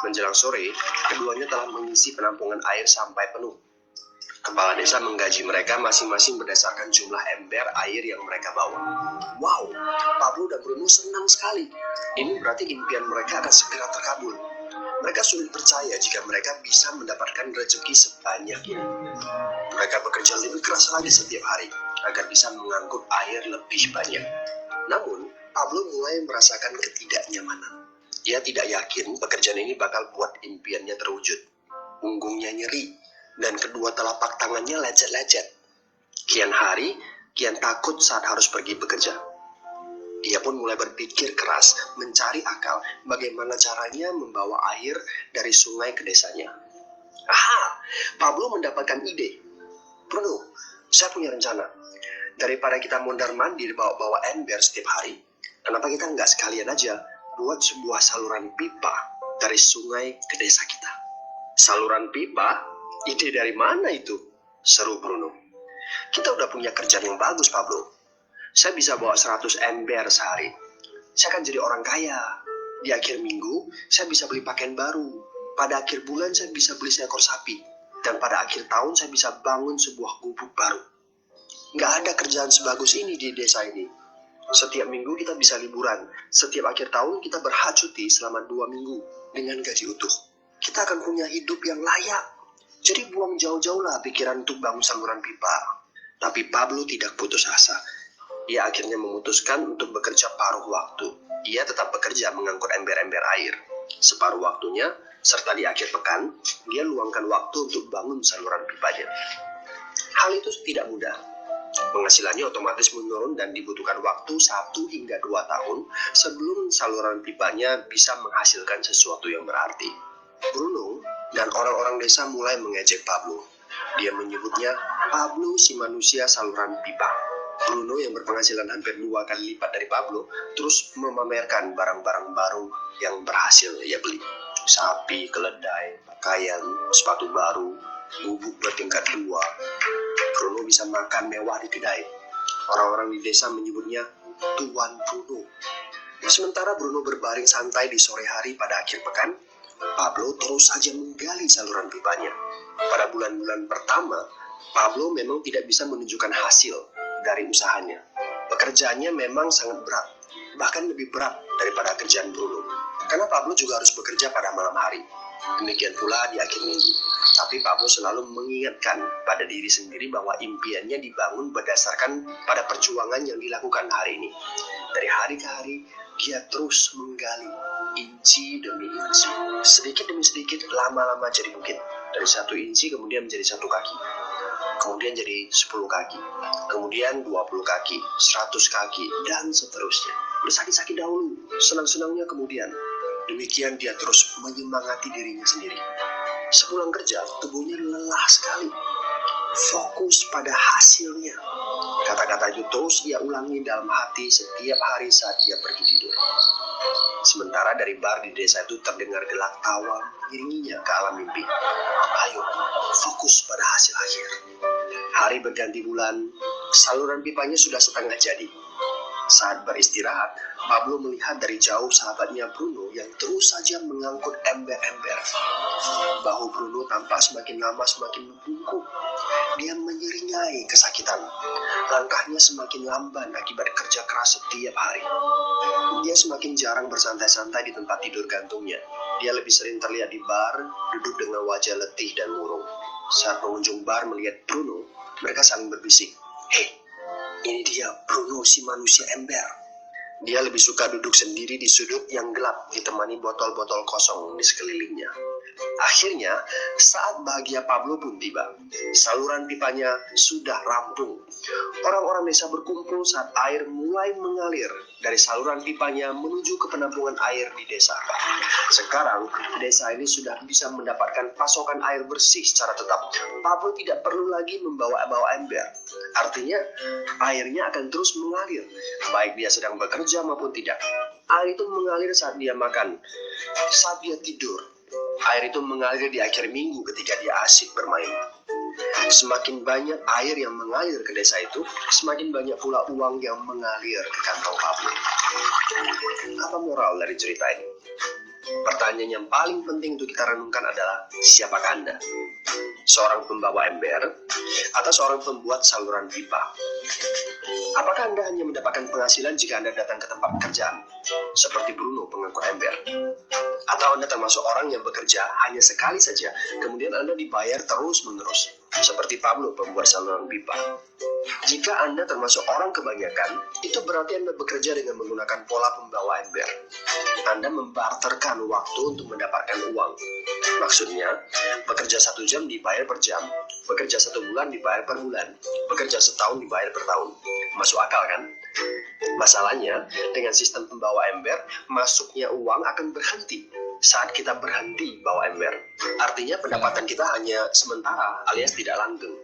Menjelang sore, keduanya telah mengisi penampungan air sampai penuh. Kepala desa menggaji mereka masing-masing berdasarkan jumlah ember air yang mereka bawa. Wow, Pablo dan Bruno senang sekali. Ini berarti impian mereka akan segera terkabul. Mereka sulit percaya jika mereka bisa mendapatkan rezeki sebanyak ini. Mereka bekerja lebih keras lagi setiap hari agar bisa mengangkut air lebih banyak. Namun, Pablo mulai merasakan ketidaknyamanan. Ia tidak yakin pekerjaan ini bakal buat impiannya terwujud. Punggungnya nyeri, dan kedua telapak tangannya lecet-lecet. Kian hari, kian takut saat harus pergi bekerja. Dia pun mulai berpikir keras mencari akal bagaimana caranya membawa air dari sungai ke desanya. Aha, Pablo mendapatkan ide. Bruno, saya punya rencana. Daripada kita mondar-mandir bawa-bawa ember setiap hari, kenapa kita nggak sekalian aja buat sebuah saluran pipa dari sungai ke desa kita? Saluran pipa? Ide dari mana itu? Seru Bruno. Kita udah punya kerjaan yang bagus, Pablo. Saya bisa bawa 100 ember sehari. Saya akan jadi orang kaya. Di akhir minggu, saya bisa beli pakaian baru. Pada akhir bulan saya bisa beli seekor sapi. Dan pada akhir tahun saya bisa bangun sebuah gubuk baru. Nggak ada kerjaan sebagus ini di desa ini. Setiap minggu kita bisa liburan. Setiap akhir tahun kita berhak cuti selama 2 minggu dengan gaji utuh. Kita akan punya hidup yang layak. Jadi buang jauh-jauhlah pikiran untuk bangun saluran pipa. Tapi Pablo tidak putus asa. Ia akhirnya memutuskan untuk bekerja paruh waktu. Ia tetap bekerja mengangkut ember-ember air. Separuh waktunya, serta di akhir pekan, dia luangkan waktu untuk bangun saluran pipanya. Hal itu tidak mudah. Penghasilannya otomatis menurun dan dibutuhkan waktu 1 hingga 2 tahun sebelum saluran pipanya bisa menghasilkan sesuatu yang berarti. Bruno dan orang-orang desa mulai mengejek Pablo. Dia menyebutnya Pablo si manusia saluran pipa. Bruno yang berpenghasilan hampir 2 kali lipat dari Pablo terus memamerkan barang-barang baru yang berhasil ia beli. Sapi, keledai, pakaian, sepatu baru, gubuk bertingkat 2. Bruno bisa makan mewah di kedai. Orang-orang di desa menyebutnya Tuan Bruno. Sementara Bruno berbaring santai di sore hari pada akhir pekan, Pablo terus saja menggali saluran pipanya. Pada bulan-bulan pertama, Pablo memang tidak bisa menunjukkan hasil dari usahanya. Pekerjaannya memang sangat berat, bahkan lebih berat daripada kerjaan Bruno. Karena Pablo juga harus bekerja pada malam hari. Demikian pula di akhir minggu. Tapi Pablo selalu mengingatkan pada diri sendiri bahwa impiannya dibangun berdasarkan pada perjuangan yang dilakukan hari ini. Dari hari ke hari, dia terus menggali inci demi inci. Sedikit demi sedikit, lama-lama jadi bukit. Dari 1 inci kemudian menjadi 1 kaki. Kemudian jadi 10 kaki. Kemudian 20 kaki, 100 kaki, dan seterusnya. Bersakit-sakit dahulu, senang-senangnya kemudian. Demikian dia terus menyemangati dirinya sendiri. Sepulang kerja, tubuhnya lelah sekali. Fokus pada hasilnya. Kata-kata itu terus ia ulangi dalam hati setiap hari saat dia pergi tidur. Sementara dari bar di desa itu terdengar gelak tawa mengiringinya ke alam mimpi. Ayo, fokus pada hasil akhir. Hari berganti bulan, saluran pipanya sudah setengah jadi. Saat beristirahat, Pablo melihat dari jauh sahabatnya Bruno yang terus saja mengangkut ember-ember. Bahu Bruno tampak semakin lama semakin membungkuk. Dia menyeringai kesakitan. Langkahnya semakin lamban akibat kerja keras setiap hari. Dia semakin jarang bersantai-santai di tempat tidur gantungnya. Dia lebih sering terlihat di bar, duduk dengan wajah letih dan murung. Saat pengunjung bar melihat Bruno, mereka saling berbisik. Hei, ini dia Bruno si manusia ember. Dia lebih suka duduk sendiri di sudut yang gelap ditemani botol-botol kosong di sekelilingnya. Akhirnya, saat bahagia Pablo pun tiba. Saluran pipanya sudah rampung. Orang-orang desa berkumpul saat air mulai mengalir dari saluran pipanya menuju ke penampungan air di desa. Sekarang, desa ini sudah bisa mendapatkan pasokan air bersih secara tetap. Pablo tidak perlu lagi membawa ember. Artinya, airnya akan terus mengalir, baik dia sedang bekerja maupun tidak. Air itu mengalir saat dia makan, saat dia tidur. Air itu mengalir di akhir minggu ketika dia asik bermain. Semakin banyak air yang mengalir ke desa itu, semakin banyak pula uang yang mengalir ke kantong Pablo. Apa moral dari cerita ini? Pertanyaan yang paling penting untuk kita renungkan adalah, siapakah Anda? Seorang pembawa ember atau seorang pembuat saluran pipa? Apakah Anda hanya mendapatkan penghasilan jika Anda datang ke tempat pekerjaan, seperti Bruno pengangkut ember? Atau Anda termasuk orang yang bekerja hanya sekali saja, kemudian Anda dibayar terus-menerus, seperti Pablo pembuat saluran pipa? Jika Anda termasuk orang kebanyakan, itu berarti Anda bekerja dengan menggunakan pola pembawa ember. Anda membarterkan waktu untuk mendapatkan uang. Maksudnya, bekerja 1 jam dibayar per jam, bekerja 1 bulan dibayar per bulan, bekerja setahun dibayar per tahun. Masuk akal kan? Masalahnya, dengan sistem pembawa ember, masuknya uang akan berhenti saat kita berhenti bawa ember. Artinya pendapatan kita hanya sementara alias tidak langgeng.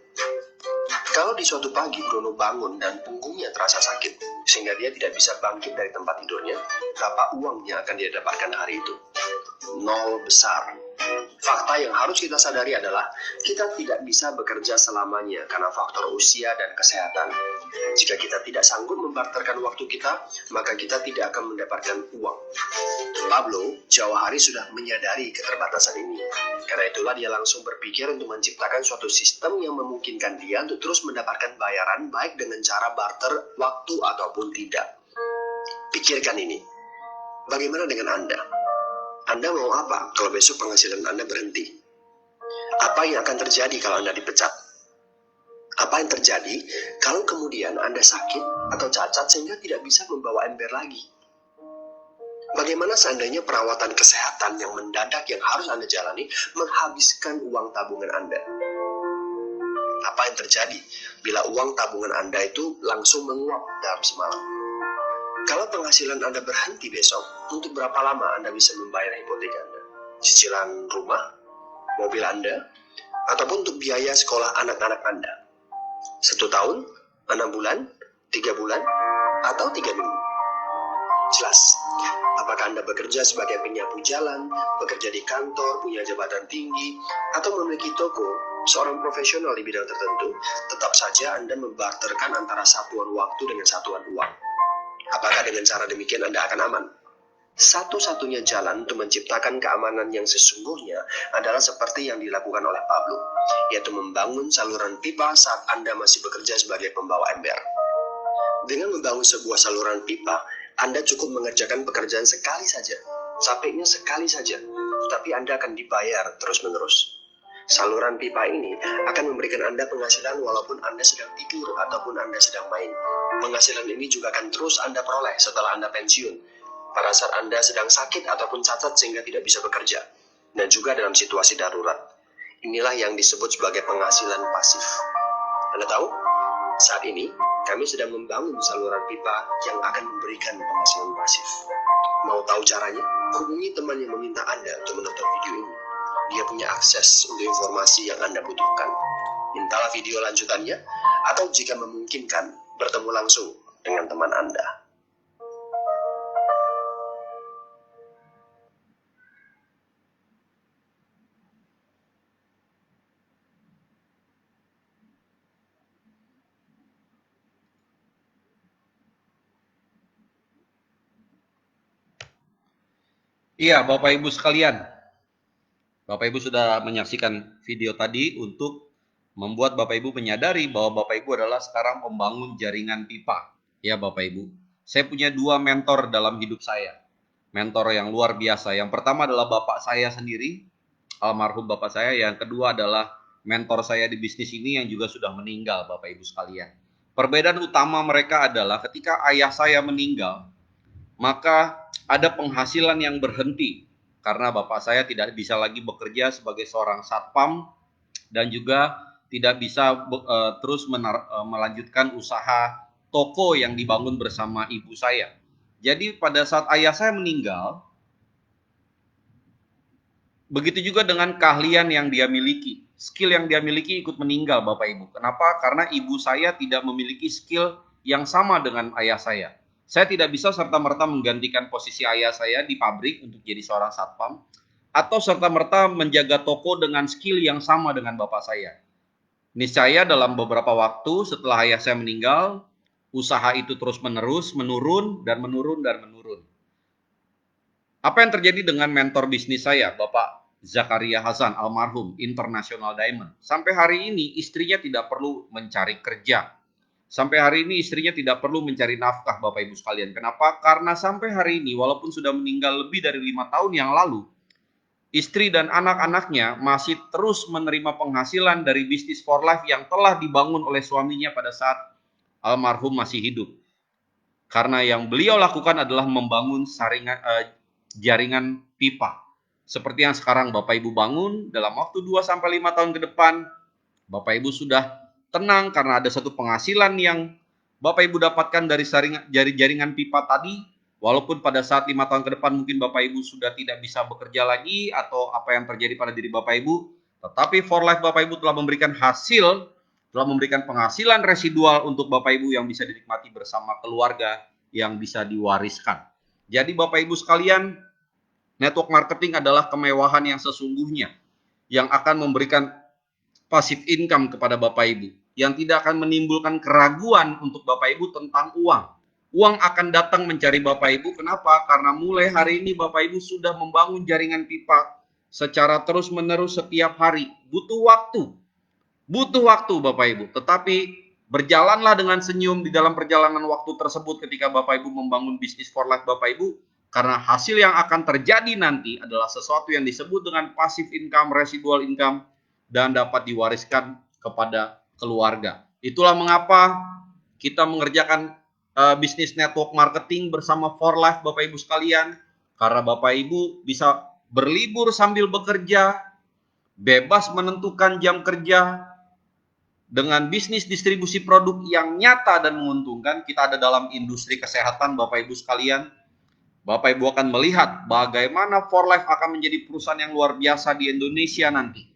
Kalau di suatu pagi Bruno bangun dan punggungnya terasa sakit, sehingga dia tidak bisa bangkit dari tempat tidurnya, berapa uangnya akan dia dapatkan hari itu? 0 besar. Fakta yang harus kita sadari adalah kita tidak bisa bekerja selamanya karena faktor usia dan kesehatan. Jika kita tidak sanggup membarterkan waktu kita, maka kita tidak akan mendapatkan uang. Pablo jauh hari sudah menyadari keterbatasan ini. Karena itulah dia langsung berpikir untuk menciptakan suatu sistem yang memungkinkan dia untuk terus mendapatkan bayaran baik dengan cara barter waktu ataupun tidak. Pikirkan ini. Bagaimana dengan Anda? Anda mau apa kalau besok penghasilan Anda berhenti? Apa yang akan terjadi kalau Anda dipecat? Apa yang terjadi kalau kemudian Anda sakit atau cacat sehingga tidak bisa membawa ember lagi? Bagaimana seandainya perawatan kesehatan yang mendadak yang harus Anda jalani menghabiskan uang tabungan Anda? Apa yang terjadi bila uang tabungan Anda itu langsung menguap dalam semalam? Kalau penghasilan Anda berhenti besok, untuk berapa lama Anda bisa membayar hipotek Anda? Cicilan rumah, mobil Anda, ataupun untuk biaya sekolah anak-anak Anda? 1 tahun, 6 bulan, 3 bulan, atau 3 minggu? Jelas. Apakah Anda bekerja sebagai penyapu jalan, bekerja di kantor, punya jabatan tinggi, atau memiliki toko, seorang profesional di bidang tertentu, tetap saja Anda membarterkan antara satuan waktu dengan satuan uang. Apakah dengan cara demikian Anda akan aman? Satu-satunya jalan untuk menciptakan keamanan yang sesungguhnya adalah seperti yang dilakukan oleh Pablo, yaitu membangun saluran pipa saat Anda masih bekerja sebagai pembawa ember. Dengan membangun sebuah saluran pipa, Anda cukup mengerjakan pekerjaan sekali saja, capeknya sekali saja, tetapi Anda akan dibayar terus-menerus. Saluran pipa ini akan memberikan Anda penghasilan walaupun Anda sedang tidur ataupun Anda sedang main. Penghasilan ini juga akan terus Anda peroleh setelah Anda pensiun, pada saat Anda sedang sakit ataupun cacat sehingga tidak bisa bekerja, dan juga dalam situasi darurat. Inilah yang disebut sebagai penghasilan pasif. Anda tahu? Saat ini, kami sedang membangun saluran pipa yang akan memberikan penghasilan pasif. Mau tahu caranya? Hubungi teman yang meminta Anda untuk menonton video ini. Dia punya akses untuk informasi yang Anda butuhkan. Mintalah video lanjutannya, atau jika memungkinkan, bertemu langsung dengan teman Anda. Iya, Bapak Ibu sekalian. Bapak Ibu sudah menyaksikan video tadi untuk membuat Bapak Ibu menyadari bahwa Bapak Ibu adalah sekarang pembangun jaringan pipa. Ya Bapak Ibu, saya punya 2 mentor dalam hidup saya. Mentor yang luar biasa. Yang pertama adalah Bapak saya sendiri, almarhum Bapak saya. Yang kedua adalah mentor saya di bisnis ini yang juga sudah meninggal, Bapak Ibu sekalian. Perbedaan utama mereka adalah ketika ayah saya meninggal, maka ada penghasilan yang berhenti karena bapak saya tidak bisa lagi bekerja sebagai seorang satpam dan juga tidak bisa terus melanjutkan usaha toko yang dibangun bersama ibu saya. Jadi pada saat ayah saya meninggal, begitu juga dengan keahlian yang dia miliki. Skill yang dia miliki ikut meninggal, Bapak Ibu. Kenapa? Karena ibu saya tidak memiliki skill yang sama dengan ayah saya. Saya tidak bisa serta-merta menggantikan posisi ayah saya di pabrik untuk jadi seorang satpam, atau serta-merta menjaga toko dengan skill yang sama dengan bapak saya. Niscaya dalam beberapa waktu setelah ayah saya meninggal, usaha itu terus-menerus menurun dan menurun dan menurun. Apa yang terjadi dengan mentor bisnis saya, Bapak Zakaria Hasan, almarhum, International Diamond? Sampai hari ini istrinya tidak perlu mencari kerja. Sampai hari ini istrinya tidak perlu mencari nafkah, Bapak Ibu sekalian. Kenapa? Karena sampai hari ini walaupun sudah meninggal lebih dari 5 tahun yang lalu, istri dan anak-anaknya masih terus menerima penghasilan dari bisnis for life yang telah dibangun oleh suaminya pada saat almarhum masih hidup. Karena yang beliau lakukan adalah membangun jaringan pipa. Seperti yang sekarang Bapak Ibu bangun, dalam waktu 2-5 tahun ke depan, Bapak Ibu sudah tenang karena ada satu penghasilan yang Bapak Ibu dapatkan dari jaringan pipa tadi. Walaupun pada saat 5 tahun ke depan mungkin Bapak Ibu sudah tidak bisa bekerja lagi atau apa yang terjadi pada diri Bapak Ibu, tetapi for life Bapak Ibu telah memberikan hasil, telah memberikan penghasilan residual untuk Bapak Ibu yang bisa dinikmati bersama keluarga, yang bisa diwariskan. Jadi Bapak Ibu sekalian, network marketing adalah kemewahan yang sesungguhnya yang akan memberikan passive income kepada Bapak Ibu, yang tidak akan menimbulkan keraguan untuk Bapak Ibu tentang uang. Uang akan datang mencari Bapak Ibu. Kenapa? Karena mulai hari ini Bapak Ibu sudah membangun jaringan pipa secara terus-menerus setiap hari. Butuh waktu. Butuh waktu Bapak Ibu. Tetapi berjalanlah dengan senyum di dalam perjalanan waktu tersebut ketika Bapak Ibu membangun bisnis for life Bapak Ibu. Karena hasil yang akan terjadi nanti adalah sesuatu yang disebut dengan passive income, residual income, dan dapat diwariskan kepada keluarga. Itulah mengapa kita mengerjakan bisnis network marketing bersama For Life Bapak Ibu sekalian, karena Bapak Ibu bisa berlibur sambil bekerja, bebas menentukan jam kerja, dengan bisnis distribusi produk yang nyata dan menguntungkan. Kita ada dalam industri kesehatan Bapak Ibu sekalian. Bapak Ibu akan melihat bagaimana For Life akan menjadi perusahaan yang luar biasa di Indonesia nanti.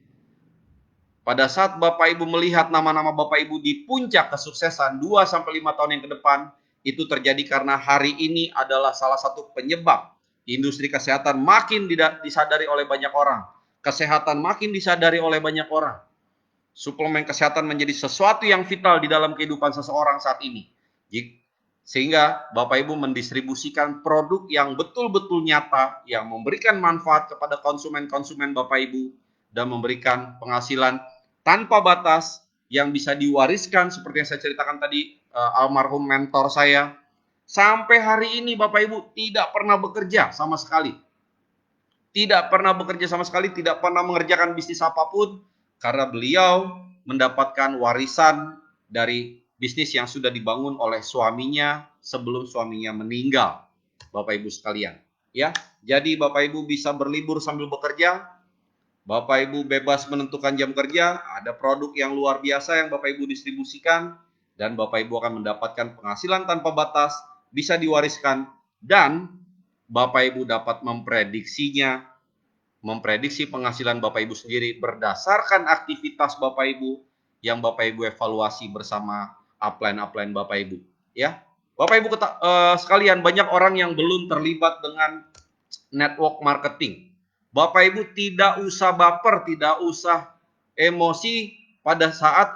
Pada saat Bapak Ibu melihat nama-nama Bapak Ibu di puncak kesuksesan 2-5 tahun yang ke depan, itu terjadi karena hari ini adalah salah satu penyebab industri kesehatan makin disadari oleh banyak orang. Kesehatan makin disadari oleh banyak orang. Suplemen kesehatan menjadi sesuatu yang vital di dalam kehidupan seseorang saat ini. Sehingga Bapak Ibu mendistribusikan produk yang betul-betul nyata, yang memberikan manfaat kepada konsumen-konsumen Bapak Ibu, dan memberikan penghasilan tanpa batas yang bisa diwariskan seperti yang saya ceritakan tadi, almarhum mentor saya. Sampai hari ini Bapak Ibu tidak pernah bekerja sama sekali. Tidak pernah bekerja sama sekali, tidak pernah mengerjakan bisnis apapun, karena beliau mendapatkan warisan dari bisnis yang sudah dibangun oleh suaminya sebelum suaminya meninggal. Bapak Ibu sekalian, ya. Jadi Bapak Ibu bisa berlibur sambil bekerja. Bapak Ibu bebas menentukan jam kerja, ada produk yang luar biasa yang Bapak Ibu distribusikan, dan Bapak Ibu akan mendapatkan penghasilan tanpa batas, bisa diwariskan, dan Bapak Ibu dapat memprediksi penghasilan Bapak Ibu sendiri berdasarkan aktivitas Bapak Ibu yang Bapak Ibu evaluasi bersama upline Bapak Ibu. Ya, Bapak Ibu sekalian, banyak orang yang belum terlibat dengan network marketing. Bapak Ibu tidak usah baper, tidak usah emosi pada saat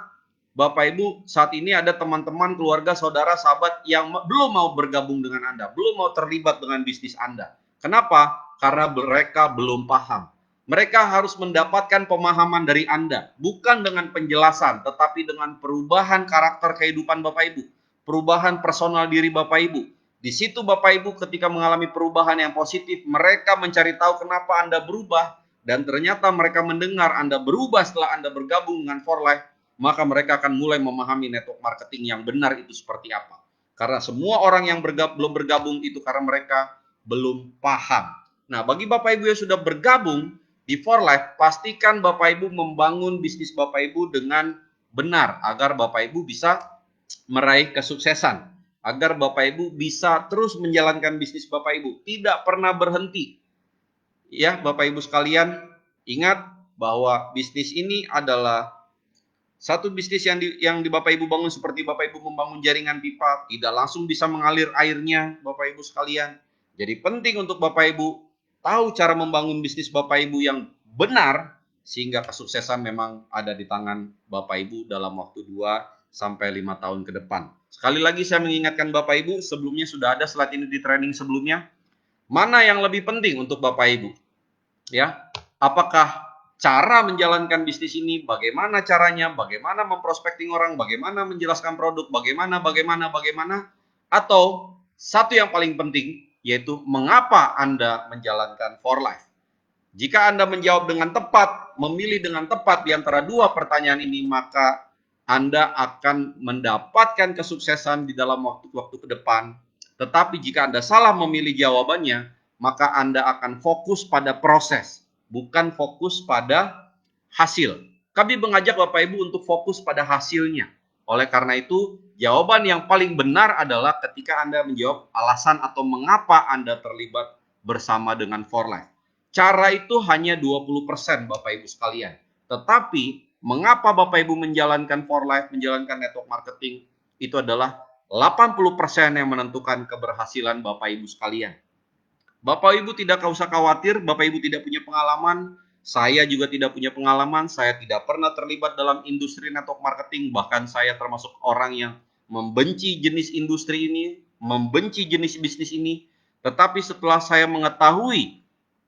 Bapak Ibu saat ini ada teman-teman, keluarga, saudara, sahabat yang belum mau bergabung dengan Anda, belum mau terlibat dengan bisnis Anda. Kenapa? Karena mereka belum paham. Mereka harus mendapatkan pemahaman dari Anda, bukan dengan penjelasan, tetapi dengan perubahan karakter kehidupan Bapak Ibu, perubahan personal diri Bapak Ibu. Di situ Bapak Ibu ketika mengalami perubahan yang positif, mereka mencari tahu kenapa Anda berubah, dan ternyata mereka mendengar Anda berubah setelah Anda bergabung dengan For Life, maka mereka akan mulai memahami network marketing yang benar itu seperti apa. Karena semua orang yang belum bergabung itu karena mereka belum paham. Nah, bagi Bapak Ibu yang sudah bergabung di For Life, pastikan Bapak Ibu membangun bisnis Bapak Ibu dengan benar agar Bapak Ibu bisa meraih kesuksesan, agar Bapak Ibu bisa terus menjalankan bisnis Bapak Ibu, tidak pernah berhenti. Ya, Bapak Ibu sekalian, ingat bahwa bisnis ini adalah satu bisnis yang di Bapak Ibu bangun seperti Bapak Ibu membangun jaringan pipa, tidak langsung bisa mengalir airnya, Bapak Ibu sekalian. Jadi penting untuk Bapak Ibu tahu cara membangun bisnis Bapak Ibu yang benar, sehingga kesuksesan memang ada di tangan Bapak Ibu dalam waktu 2-5 tahun ke depan. Sekali lagi saya mengingatkan Bapak Ibu, sebelumnya sudah ada slide ini di training sebelumnya. Mana yang lebih penting untuk Bapak Ibu? Ya, apakah cara menjalankan bisnis ini, bagaimana caranya, bagaimana memprospecting orang, bagaimana menjelaskan produk, bagaimana, atau satu yang paling penting, yaitu mengapa Anda menjalankan For Life. Jika Anda menjawab dengan tepat, memilih dengan tepat di antara dua pertanyaan ini, maka Anda akan mendapatkan kesuksesan di dalam waktu-waktu ke depan. Tetapi jika Anda salah memilih jawabannya, maka Anda akan fokus pada proses, bukan fokus pada hasil. Kami mengajak Bapak Ibu untuk fokus pada hasilnya. Oleh karena itu, jawaban yang paling benar adalah ketika Anda menjawab alasan atau mengapa Anda terlibat bersama dengan For Life. Cara itu hanya 20% Bapak Ibu sekalian. Tetapi, mengapa Bapak Ibu menjalankan For Life, menjalankan network marketing, itu adalah 80% yang menentukan keberhasilan Bapak Ibu sekalian. Bapak Ibu tidak usah khawatir, Bapak Ibu tidak punya pengalaman, saya juga tidak punya pengalaman, saya tidak pernah terlibat dalam industri network marketing, bahkan saya termasuk orang yang membenci jenis industri ini, membenci jenis bisnis ini, tetapi setelah saya mengetahui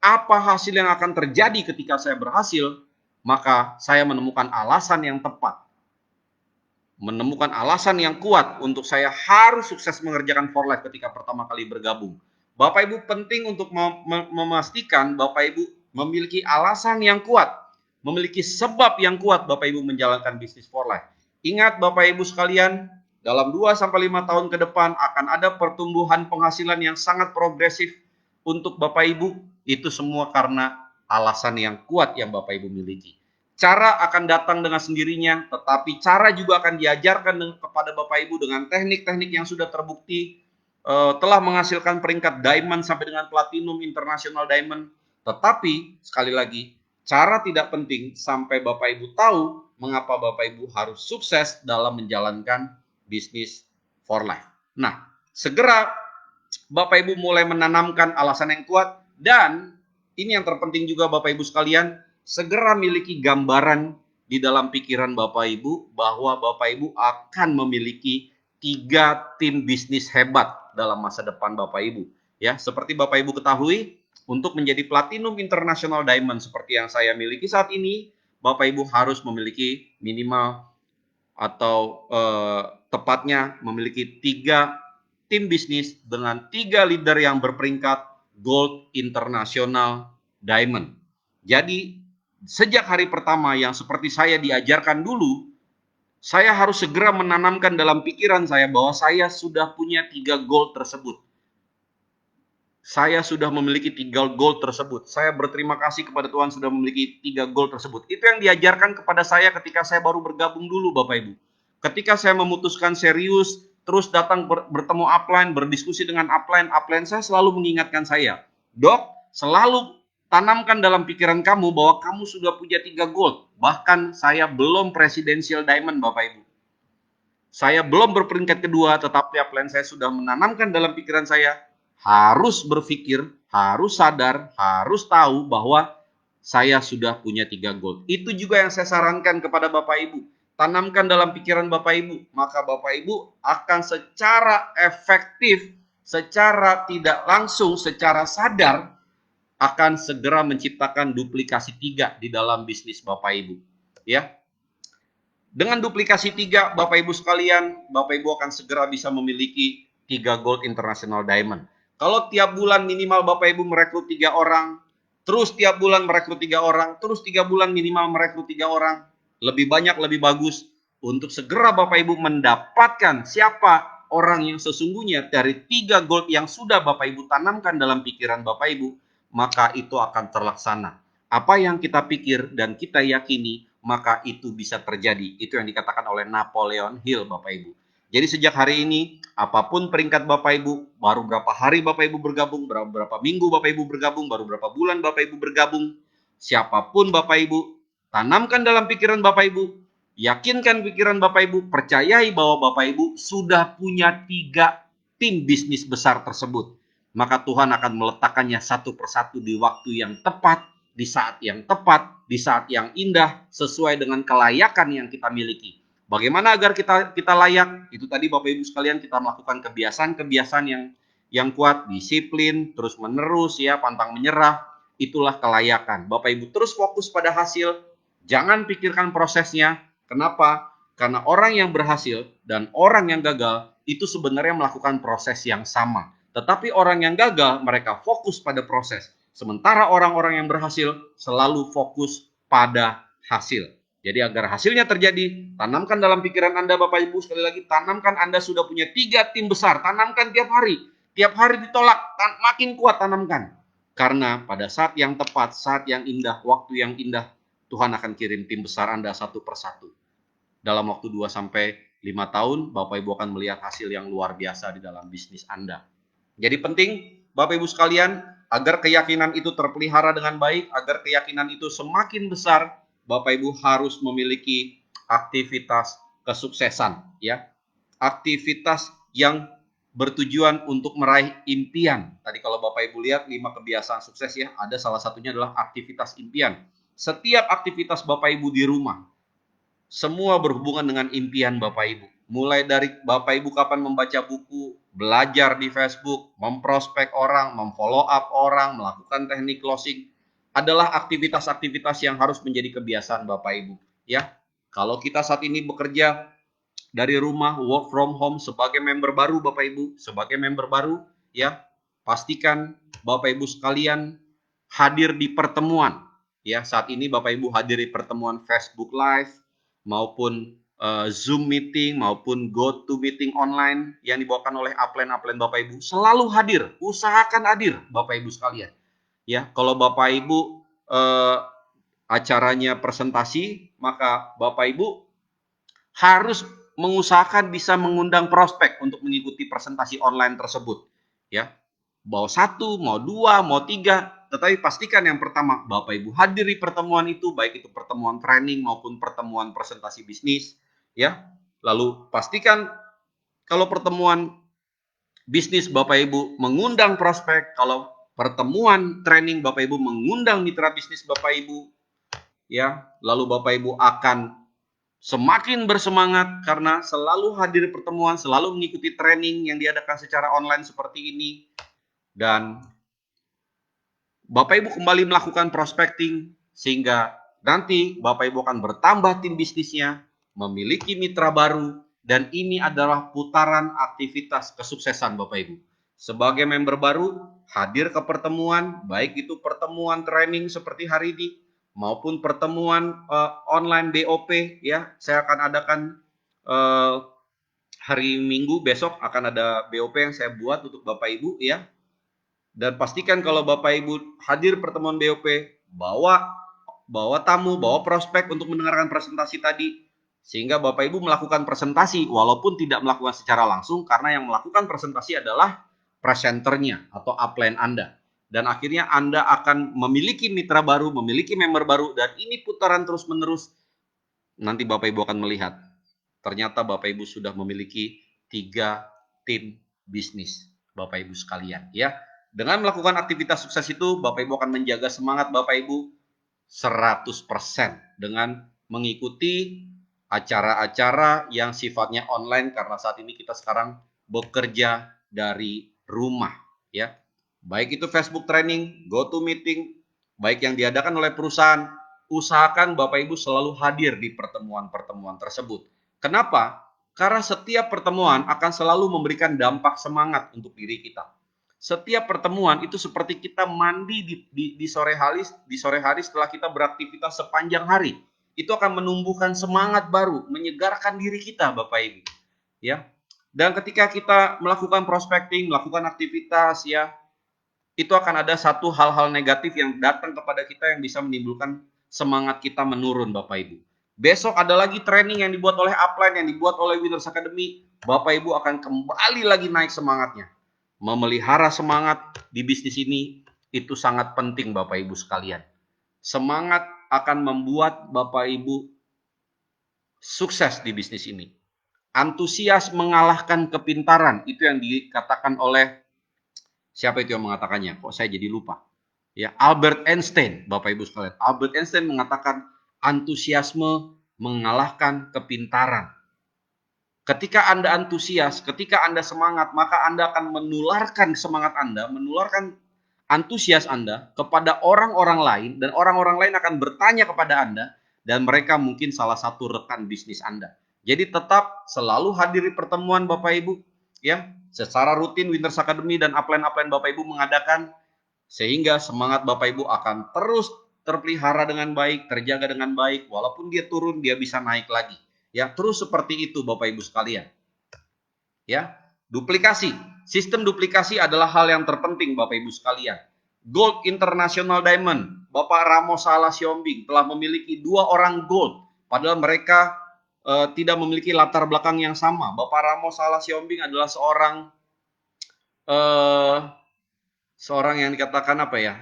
apa hasil yang akan terjadi ketika saya berhasil, maka saya menemukan alasan yang tepat, menemukan alasan yang kuat untuk saya harus sukses mengerjakan For Life ketika pertama kali bergabung. Bapak Ibu, penting untuk memastikan Bapak Ibu memiliki alasan yang kuat, memiliki sebab yang kuat Bapak Ibu menjalankan bisnis For Life. Ingat Bapak Ibu sekalian, dalam 2-5 tahun ke depan akan ada pertumbuhan penghasilan yang sangat progresif untuk Bapak Ibu. Itu semua karena alasan yang kuat yang Bapak Ibu miliki. Cara akan datang dengan sendirinya, tetapi cara juga akan diajarkan kepada Bapak Ibu dengan teknik-teknik yang sudah terbukti, telah menghasilkan peringkat Diamond sampai dengan Platinum, International Diamond. Tetapi, sekali lagi, cara tidak penting sampai Bapak Ibu tahu mengapa Bapak Ibu harus sukses dalam menjalankan bisnis For Life. Nah, segera Bapak Ibu mulai menanamkan alasan yang kuat, dan ini yang terpenting juga Bapak Ibu sekalian, segera miliki gambaran di dalam pikiran Bapak Ibu bahwa Bapak Ibu akan memiliki 3 tim bisnis hebat dalam masa depan Bapak Ibu. Ya, seperti Bapak Ibu ketahui, untuk menjadi Platinum International Diamond seperti yang saya miliki saat ini, Bapak Ibu harus memiliki minimal atau tepatnya memiliki 3 tim bisnis dengan 3 leader yang berperingkat Gold International Diamond. Jadi sejak hari pertama yang seperti saya diajarkan dulu, saya harus segera menanamkan dalam pikiran saya bahwa saya sudah punya 3 gold tersebut. Saya sudah memiliki 3 gold tersebut. Saya berterima kasih kepada Tuhan sudah memiliki 3 gold tersebut. Itu yang diajarkan kepada saya ketika saya baru bergabung dulu Bapak Ibu. Ketika saya memutuskan serius, terus datang bertemu upline, berdiskusi dengan upline saya selalu mengingatkan saya, Dok, selalu tanamkan dalam pikiran kamu bahwa kamu sudah punya 3 gold. Bahkan saya belum Presidential Diamond Bapak Ibu. Saya belum berperingkat kedua, tetapi upline saya sudah menanamkan dalam pikiran saya, harus berpikir, harus sadar, harus tahu bahwa saya sudah punya 3 gold. Itu juga yang saya sarankan kepada Bapak Ibu. Tanamkan dalam pikiran Bapak Ibu, maka Bapak Ibu akan secara efektif, secara tidak langsung, secara sadar, akan segera menciptakan duplikasi 3 di dalam bisnis Bapak Ibu. Ya, dengan duplikasi 3, Bapak Ibu sekalian, Bapak Ibu akan segera bisa memiliki 3 Gold International Diamond. Kalau tiap bulan minimal Bapak Ibu merekrut 3 orang, terus tiap bulan merekrut 3 orang, terus 3 bulan minimal merekrut 3 orang, lebih banyak lebih bagus. Untuk segera Bapak Ibu mendapatkan siapa orang yang sesungguhnya dari 3 gold yang sudah Bapak Ibu tanamkan dalam pikiran Bapak Ibu, maka itu akan terlaksana. Apa yang kita pikir dan kita yakini, maka itu bisa terjadi. Itu yang dikatakan oleh Napoleon Hill Bapak Ibu. Jadi sejak hari ini, apapun peringkat Bapak Ibu, baru berapa hari Bapak Ibu bergabung, berapa minggu Bapak Ibu bergabung, baru berapa bulan Bapak Ibu bergabung, siapapun Bapak Ibu, tanamkan dalam pikiran Bapak Ibu, yakinkan pikiran Bapak Ibu, percayai bahwa Bapak Ibu sudah punya 3 tim bisnis besar tersebut. Maka Tuhan akan meletakkannya satu persatu di waktu yang tepat, di saat yang tepat, di saat yang indah, sesuai dengan kelayakan yang kita miliki. Bagaimana agar kita layak? Itu tadi Bapak Ibu sekalian, kita melakukan kebiasaan-kebiasaan yang kuat, disiplin, terus menerus ya, pantang menyerah. Itulah kelayakan. Bapak Ibu terus fokus pada hasil, jangan pikirkan prosesnya. Kenapa? Karena orang yang berhasil dan orang yang gagal itu sebenarnya melakukan proses yang sama. Tetapi orang yang gagal, mereka fokus pada proses. Sementara orang-orang yang berhasil selalu fokus pada hasil. Jadi agar hasilnya terjadi, tanamkan dalam pikiran Anda Bapak Ibu, sekali lagi tanamkan Anda sudah punya 3 tim besar, tanamkan tiap hari. Tiap hari ditolak, makin kuat tanamkan. Karena pada saat yang tepat, saat yang indah, waktu yang indah, Tuhan akan kirim tim besar Anda satu persatu. Dalam waktu 2-5 tahun, Bapak Ibu akan melihat hasil yang luar biasa di dalam bisnis Anda. Jadi penting, Bapak Ibu sekalian, agar keyakinan itu terpelihara dengan baik, agar keyakinan itu semakin besar, Bapak Ibu harus memiliki aktivitas kesuksesan, ya. Aktivitas yang bertujuan untuk meraih impian. Tadi kalau Bapak Ibu lihat 5 kebiasaan sukses ya, ada salah satunya adalah aktivitas impian. Setiap aktivitas Bapak Ibu di rumah, semua berhubungan dengan impian Bapak Ibu. mulai dari Bapak Ibu kapan membaca buku, belajar di Facebook, memprospek orang, memfollow up orang, melakukan teknik closing, adalah aktivitas-aktivitas yang harus menjadi kebiasaan Bapak Ibu. Ya, kalau kita saat ini bekerja dari rumah, work from home, sebagai member baru Bapak Ibu, sebagai member baru, ya, pastikan Bapak Ibu sekalian hadir di pertemuan. Ya, saat ini Bapak Ibu hadiri pertemuan Facebook Live maupun Zoom meeting maupun GoTo meeting online yang dibawakan oleh upline-upline Bapak Ibu. Selalu hadir, usahakan hadir Bapak Ibu sekalian. Ya, kalau Bapak Ibu acaranya presentasi, maka Bapak Ibu harus mengusahakan bisa mengundang prospek untuk mengikuti presentasi online tersebut. Ya, mau 1, mau 2, mau 3, tetapi pastikan yang pertama Bapak Ibu hadiri pertemuan itu, baik itu pertemuan training maupun pertemuan presentasi bisnis, ya. Lalu pastikan kalau pertemuan bisnis Bapak Ibu mengundang prospek, kalau pertemuan training Bapak Ibu mengundang mitra bisnis Bapak Ibu, ya. Lalu Bapak Ibu akan semakin bersemangat karena selalu hadir pertemuan, selalu mengikuti training yang diadakan secara online seperti ini. Dan Bapak Ibu kembali melakukan prospecting sehingga nanti Bapak Ibu akan bertambah tim bisnisnya, memiliki mitra baru, dan ini adalah putaran aktivitas kesuksesan Bapak Ibu. Sebagai member baru, hadir ke pertemuan, baik itu pertemuan training seperti hari ini, maupun pertemuan online BOP, ya. Saya akan adakan hari Minggu besok akan ada BOP yang saya buat untuk Bapak Ibu, ya. Dan pastikan kalau Bapak Ibu hadir pertemuan BOP, bawa tamu, bawa prospek untuk mendengarkan presentasi tadi, sehingga Bapak Ibu melakukan presentasi walaupun tidak melakukan secara langsung, karena yang melakukan presentasi adalah presenternya atau upline Anda. Dan akhirnya Anda akan memiliki mitra baru, memiliki member baru, dan ini putaran terus-menerus. Nanti Bapak Ibu akan melihat, ternyata Bapak Ibu sudah memiliki 3 tim bisnis Bapak Ibu sekalian, ya. Dengan melakukan aktivitas sukses itu, Bapak Ibu akan menjaga semangat Bapak Ibu 100% dengan mengikuti acara-acara yang sifatnya online, karena saat ini kita sekarang bekerja dari rumah, ya. Baik itu Facebook training, GoTo meeting, baik yang diadakan oleh perusahaan, usahakan Bapak Ibu selalu hadir di pertemuan-pertemuan tersebut. Kenapa? Karena setiap pertemuan akan selalu memberikan dampak semangat untuk diri kita. Setiap pertemuan itu seperti kita mandi di sore hari setelah kita beraktivitas sepanjang hari. Itu akan menumbuhkan semangat baru, menyegarkan diri kita, Bapak Ibu. Ya. Dan ketika kita melakukan prospecting, melakukan aktivitas, ya, itu akan ada satu hal-hal negatif yang datang kepada kita yang bisa menimbulkan semangat kita menurun, Bapak Ibu. Besok ada lagi training yang dibuat oleh upline, yang dibuat oleh Winners Academy. Bapak Ibu akan kembali lagi naik semangatnya. Memelihara semangat di bisnis ini itu sangat penting, Bapak Ibu sekalian. Semangat akan membuat Bapak Ibu sukses di bisnis ini. Antusias mengalahkan kepintaran, itu yang dikatakan oleh siapa itu yang mengatakannya? Kok saya jadi lupa? Ya, Albert Einstein, Bapak Ibu sekalian. Albert Einstein mengatakan antusiasme mengalahkan kepintaran. Ketika Anda antusias, ketika Anda semangat, maka Anda akan menularkan semangat Anda, menularkan antusias Anda kepada orang-orang lain, dan orang-orang lain akan bertanya kepada Anda, dan mereka mungkin salah satu rekan bisnis Anda. Jadi tetap selalu hadiri pertemuan Bapak Ibu, ya. Secara rutin Winners Academy dan upline-upline Bapak Ibu mengadakan, sehingga semangat Bapak Ibu akan terus terpelihara dengan baik, terjaga dengan baik, walaupun dia turun, dia bisa naik lagi. Ya, terus seperti itu Bapak Ibu sekalian. Ya, duplikasi. Sistem duplikasi adalah hal yang terpenting Bapak Ibu sekalian. Gold International Diamond, Bapak Ramos Salah Siombing telah memiliki 2 orang gold, padahal mereka tidak memiliki latar belakang yang sama. Bapak Ramos Salah Siombing adalah seorang yang dikatakan apa ya?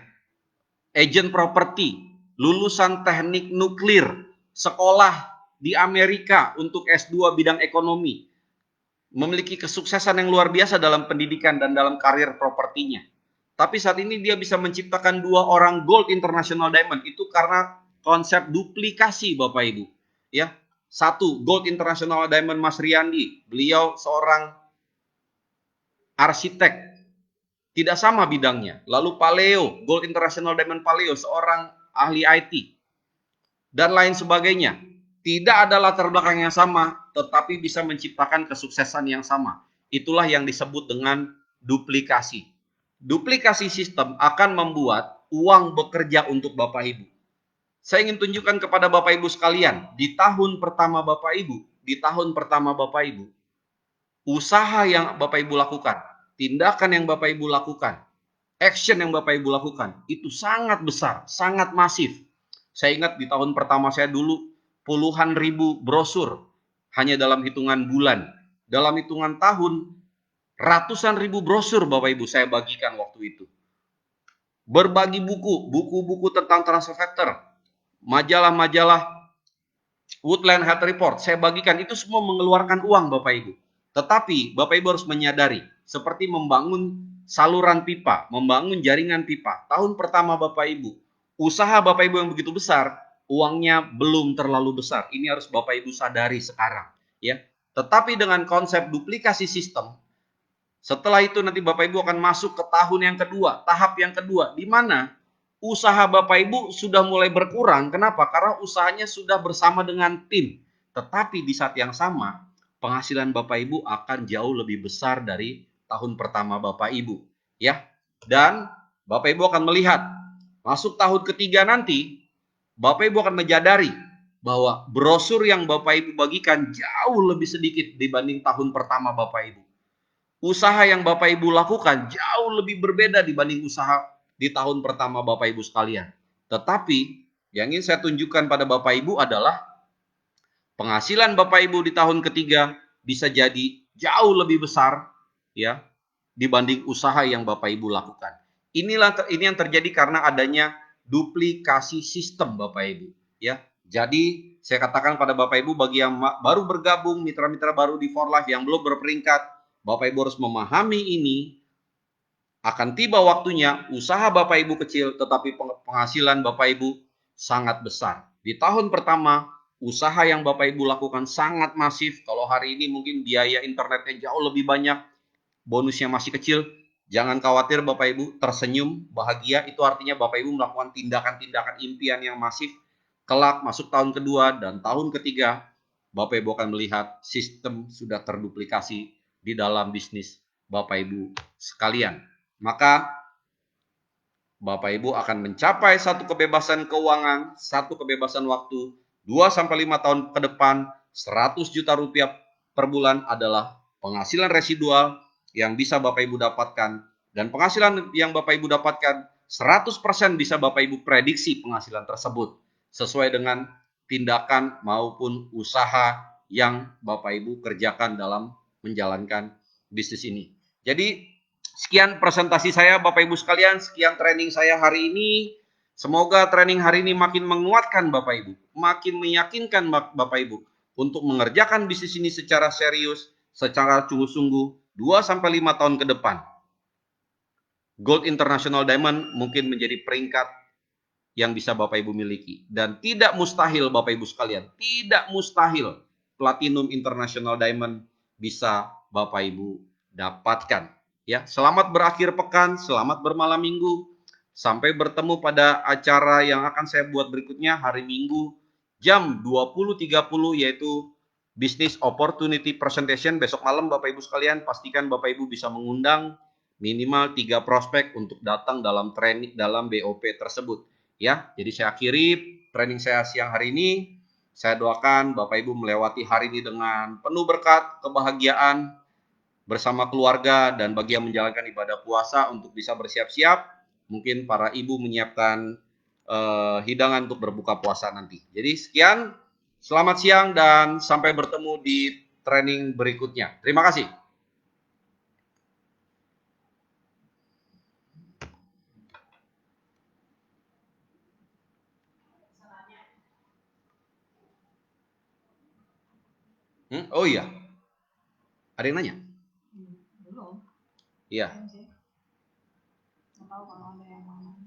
Agent properti, lulusan teknik nuklir, sekolah di Amerika untuk S2 bidang ekonomi, memiliki kesuksesan yang luar biasa dalam pendidikan dan dalam karir propertinya. Tapi saat ini dia bisa menciptakan 2 orang Gold International Diamond, itu karena konsep duplikasi Bapak Ibu. Ya, Satu, Gold International Diamond Mas Riyandi. Beliau seorang arsitek, tidak sama bidangnya. Lalu Paleo, Gold International Diamond Paleo, seorang ahli IT, dan lain sebagainya. Tidak ada latar belakang yang sama, tetapi bisa menciptakan kesuksesan yang sama. Itulah yang disebut dengan duplikasi. Duplikasi sistem akan membuat uang bekerja untuk Bapak Ibu. Saya ingin tunjukkan kepada Bapak Ibu sekalian, di tahun pertama Bapak Ibu, usaha yang Bapak Ibu lakukan, tindakan yang Bapak Ibu lakukan, action yang Bapak Ibu lakukan, itu sangat besar, sangat masif. Saya ingat di tahun pertama saya dulu, puluhan ribu brosur hanya dalam hitungan bulan. Dalam hitungan tahun, ratusan ribu brosur Bapak Ibu saya bagikan waktu itu. Berbagi buku-buku tentang transfer factor, majalah-majalah Woodland Health Report, saya bagikan, itu semua mengeluarkan uang Bapak Ibu. Tetapi Bapak Ibu harus menyadari, seperti membangun saluran pipa, membangun jaringan pipa. Tahun pertama Bapak Ibu, usaha Bapak Ibu yang begitu besar, uangnya belum terlalu besar. Ini harus Bapak Ibu sadari sekarang, ya. Tetapi dengan konsep duplikasi sistem, setelah itu nanti Bapak Ibu akan masuk ke tahun yang kedua, tahap yang kedua, di mana usaha Bapak Ibu sudah mulai berkurang. Kenapa? Karena usahanya sudah bersama dengan tim. Tetapi di saat yang sama, penghasilan Bapak Ibu akan jauh lebih besar dari tahun pertama Bapak Ibu. Ya. Dan Bapak Ibu akan melihat, masuk tahun ketiga nanti, Bapak Ibu akan menyadari bahwa brosur yang Bapak Ibu bagikan jauh lebih sedikit dibanding tahun pertama Bapak Ibu. Usaha yang Bapak Ibu lakukan jauh lebih berbeda dibanding usaha di tahun pertama Bapak Ibu sekalian. Tetapi yang ingin saya tunjukkan pada Bapak Ibu adalah penghasilan Bapak Ibu di tahun ketiga bisa jadi jauh lebih besar, ya, dibanding usaha yang Bapak Ibu lakukan. Ini yang terjadi karena adanya duplikasi sistem Bapak Ibu, ya. Jadi saya katakan pada Bapak Ibu, bagi yang baru bergabung, mitra-mitra baru di For Life yang belum berperingkat, Bapak Ibu harus memahami ini. Akan tiba waktunya usaha Bapak Ibu kecil, tetapi penghasilan Bapak Ibu sangat besar. Di tahun pertama, usaha yang Bapak Ibu lakukan sangat masif. Kalau hari ini mungkin biaya internetnya jauh lebih banyak, bonusnya masih kecil. Jangan khawatir Bapak Ibu, tersenyum, bahagia, itu artinya Bapak Ibu melakukan tindakan-tindakan impian yang masif. Kelak masuk tahun kedua dan tahun ketiga, Bapak Ibu akan melihat sistem sudah terduplikasi di dalam bisnis Bapak Ibu sekalian. Maka Bapak Ibu akan mencapai satu kebebasan keuangan, satu kebebasan waktu, 2-5 tahun ke depan, 100 juta rupiah per bulan adalah penghasilan residual yang bisa Bapak Ibu dapatkan. Dan penghasilan yang Bapak Ibu dapatkan 100% bisa Bapak Ibu prediksi penghasilan tersebut sesuai dengan tindakan maupun usaha yang Bapak Ibu kerjakan dalam menjalankan bisnis ini. Jadi sekian presentasi saya Bapak Ibu sekalian, sekian training saya hari ini. Semoga training hari ini makin menguatkan Bapak Ibu, makin meyakinkan Bapak Ibu untuk mengerjakan bisnis ini secara serius, secara sungguh-sungguh 2-5 tahun ke depan. Gold International Diamond mungkin menjadi peringkat yang bisa Bapak Ibu miliki. Dan tidak mustahil Bapak Ibu sekalian, tidak mustahil Platinum International Diamond bisa Bapak Ibu dapatkan. Ya, selamat berakhir pekan, selamat bermalam minggu. Sampai bertemu pada acara yang akan saya buat berikutnya hari Minggu jam 20.30, yaitu Business Opportunity Presentation. Besok malam Bapak Ibu sekalian, pastikan Bapak Ibu bisa mengundang minimal 3 prospek untuk datang dalam training dalam BOP tersebut. Ya, jadi saya akhiri training saya siang hari ini. Saya doakan Bapak Ibu melewati hari ini dengan penuh berkat, kebahagiaan bersama keluarga, dan bagi yang menjalankan ibadah puasa untuk bisa bersiap-siap, mungkin para ibu menyiapkan hidangan untuk berbuka puasa nanti. Jadi sekian, selamat siang dan sampai bertemu di training berikutnya. Terima kasih. Oh iya, ada yang nanya? Belum. Iya. Nggak tahu kalau ada yang mau.